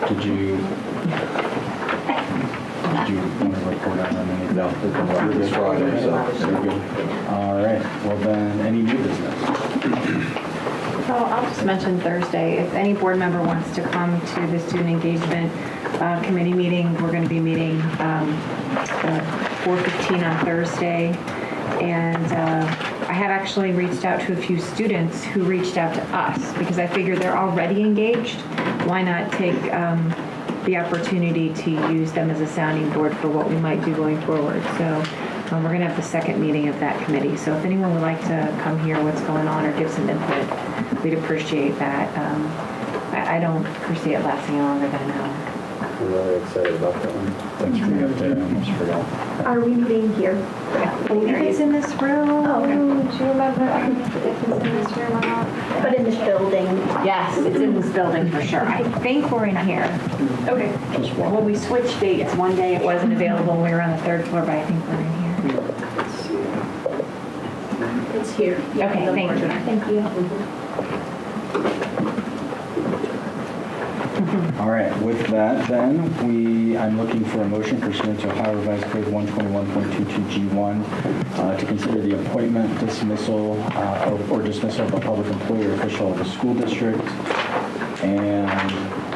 Did you want to report on anything? No. It's Friday, so you're good. All right. Well then, any new business? So I'll just mention Thursday. If any board member wants to come to the student engagement committee meeting, we're going to be meeting 4:15 on Thursday. And I had actually reached out to a few students who reached out to us because I figured they're already engaged. Why not take the opportunity to use them as a sounding board for what we might do going forward? So we're going to have the second meeting of that committee. So if anyone would like to come hear what's going on or give some input, we'd appreciate that. I don't foresee it lasting longer than an hour. I'm really excited about that one. Thanks for the update. I almost forgot. Are we meeting here? I believe it's in this room. Oh, do you remember if it's in this room or not? But in this building. Yes, it's in this building for sure. I think we're in here. Okay. Well, we switched dates. One day it wasn't available. We were on the third floor, but I think we're in here. It's here. Okay, thank you. Thank you. All right, with that then, I'm looking for a motion pursuant to Ohio Revised Code 121.22G1 to consider the appointment, dismissal, or dismissal of a public employee or official of the school district, and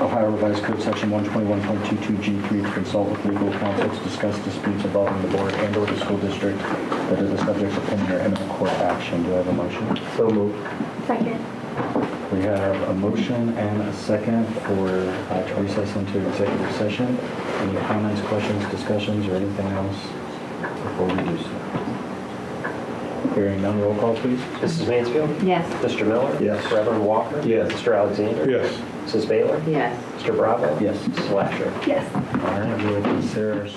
Ohio Revised Code Section 121.22G3 to consult with legal counsel to discuss disputes involving the board and/or the school district that are the subject of pending or imminent court action. Do I have a motion? So moved. Second. We have a motion and a second for to recess into executive session. Any comments, questions, discussions, or anything else before we do so? Hearing none, roll call, please. Mrs. Mansfield? Yes. Mr. Miller? Yes. Reverend Walker? Yes. Mr. Alexander? Yes. Mrs. Baylor? Yes. Mr. Bravo? Yes. Mrs. Lasher? Yes. All right, we will consider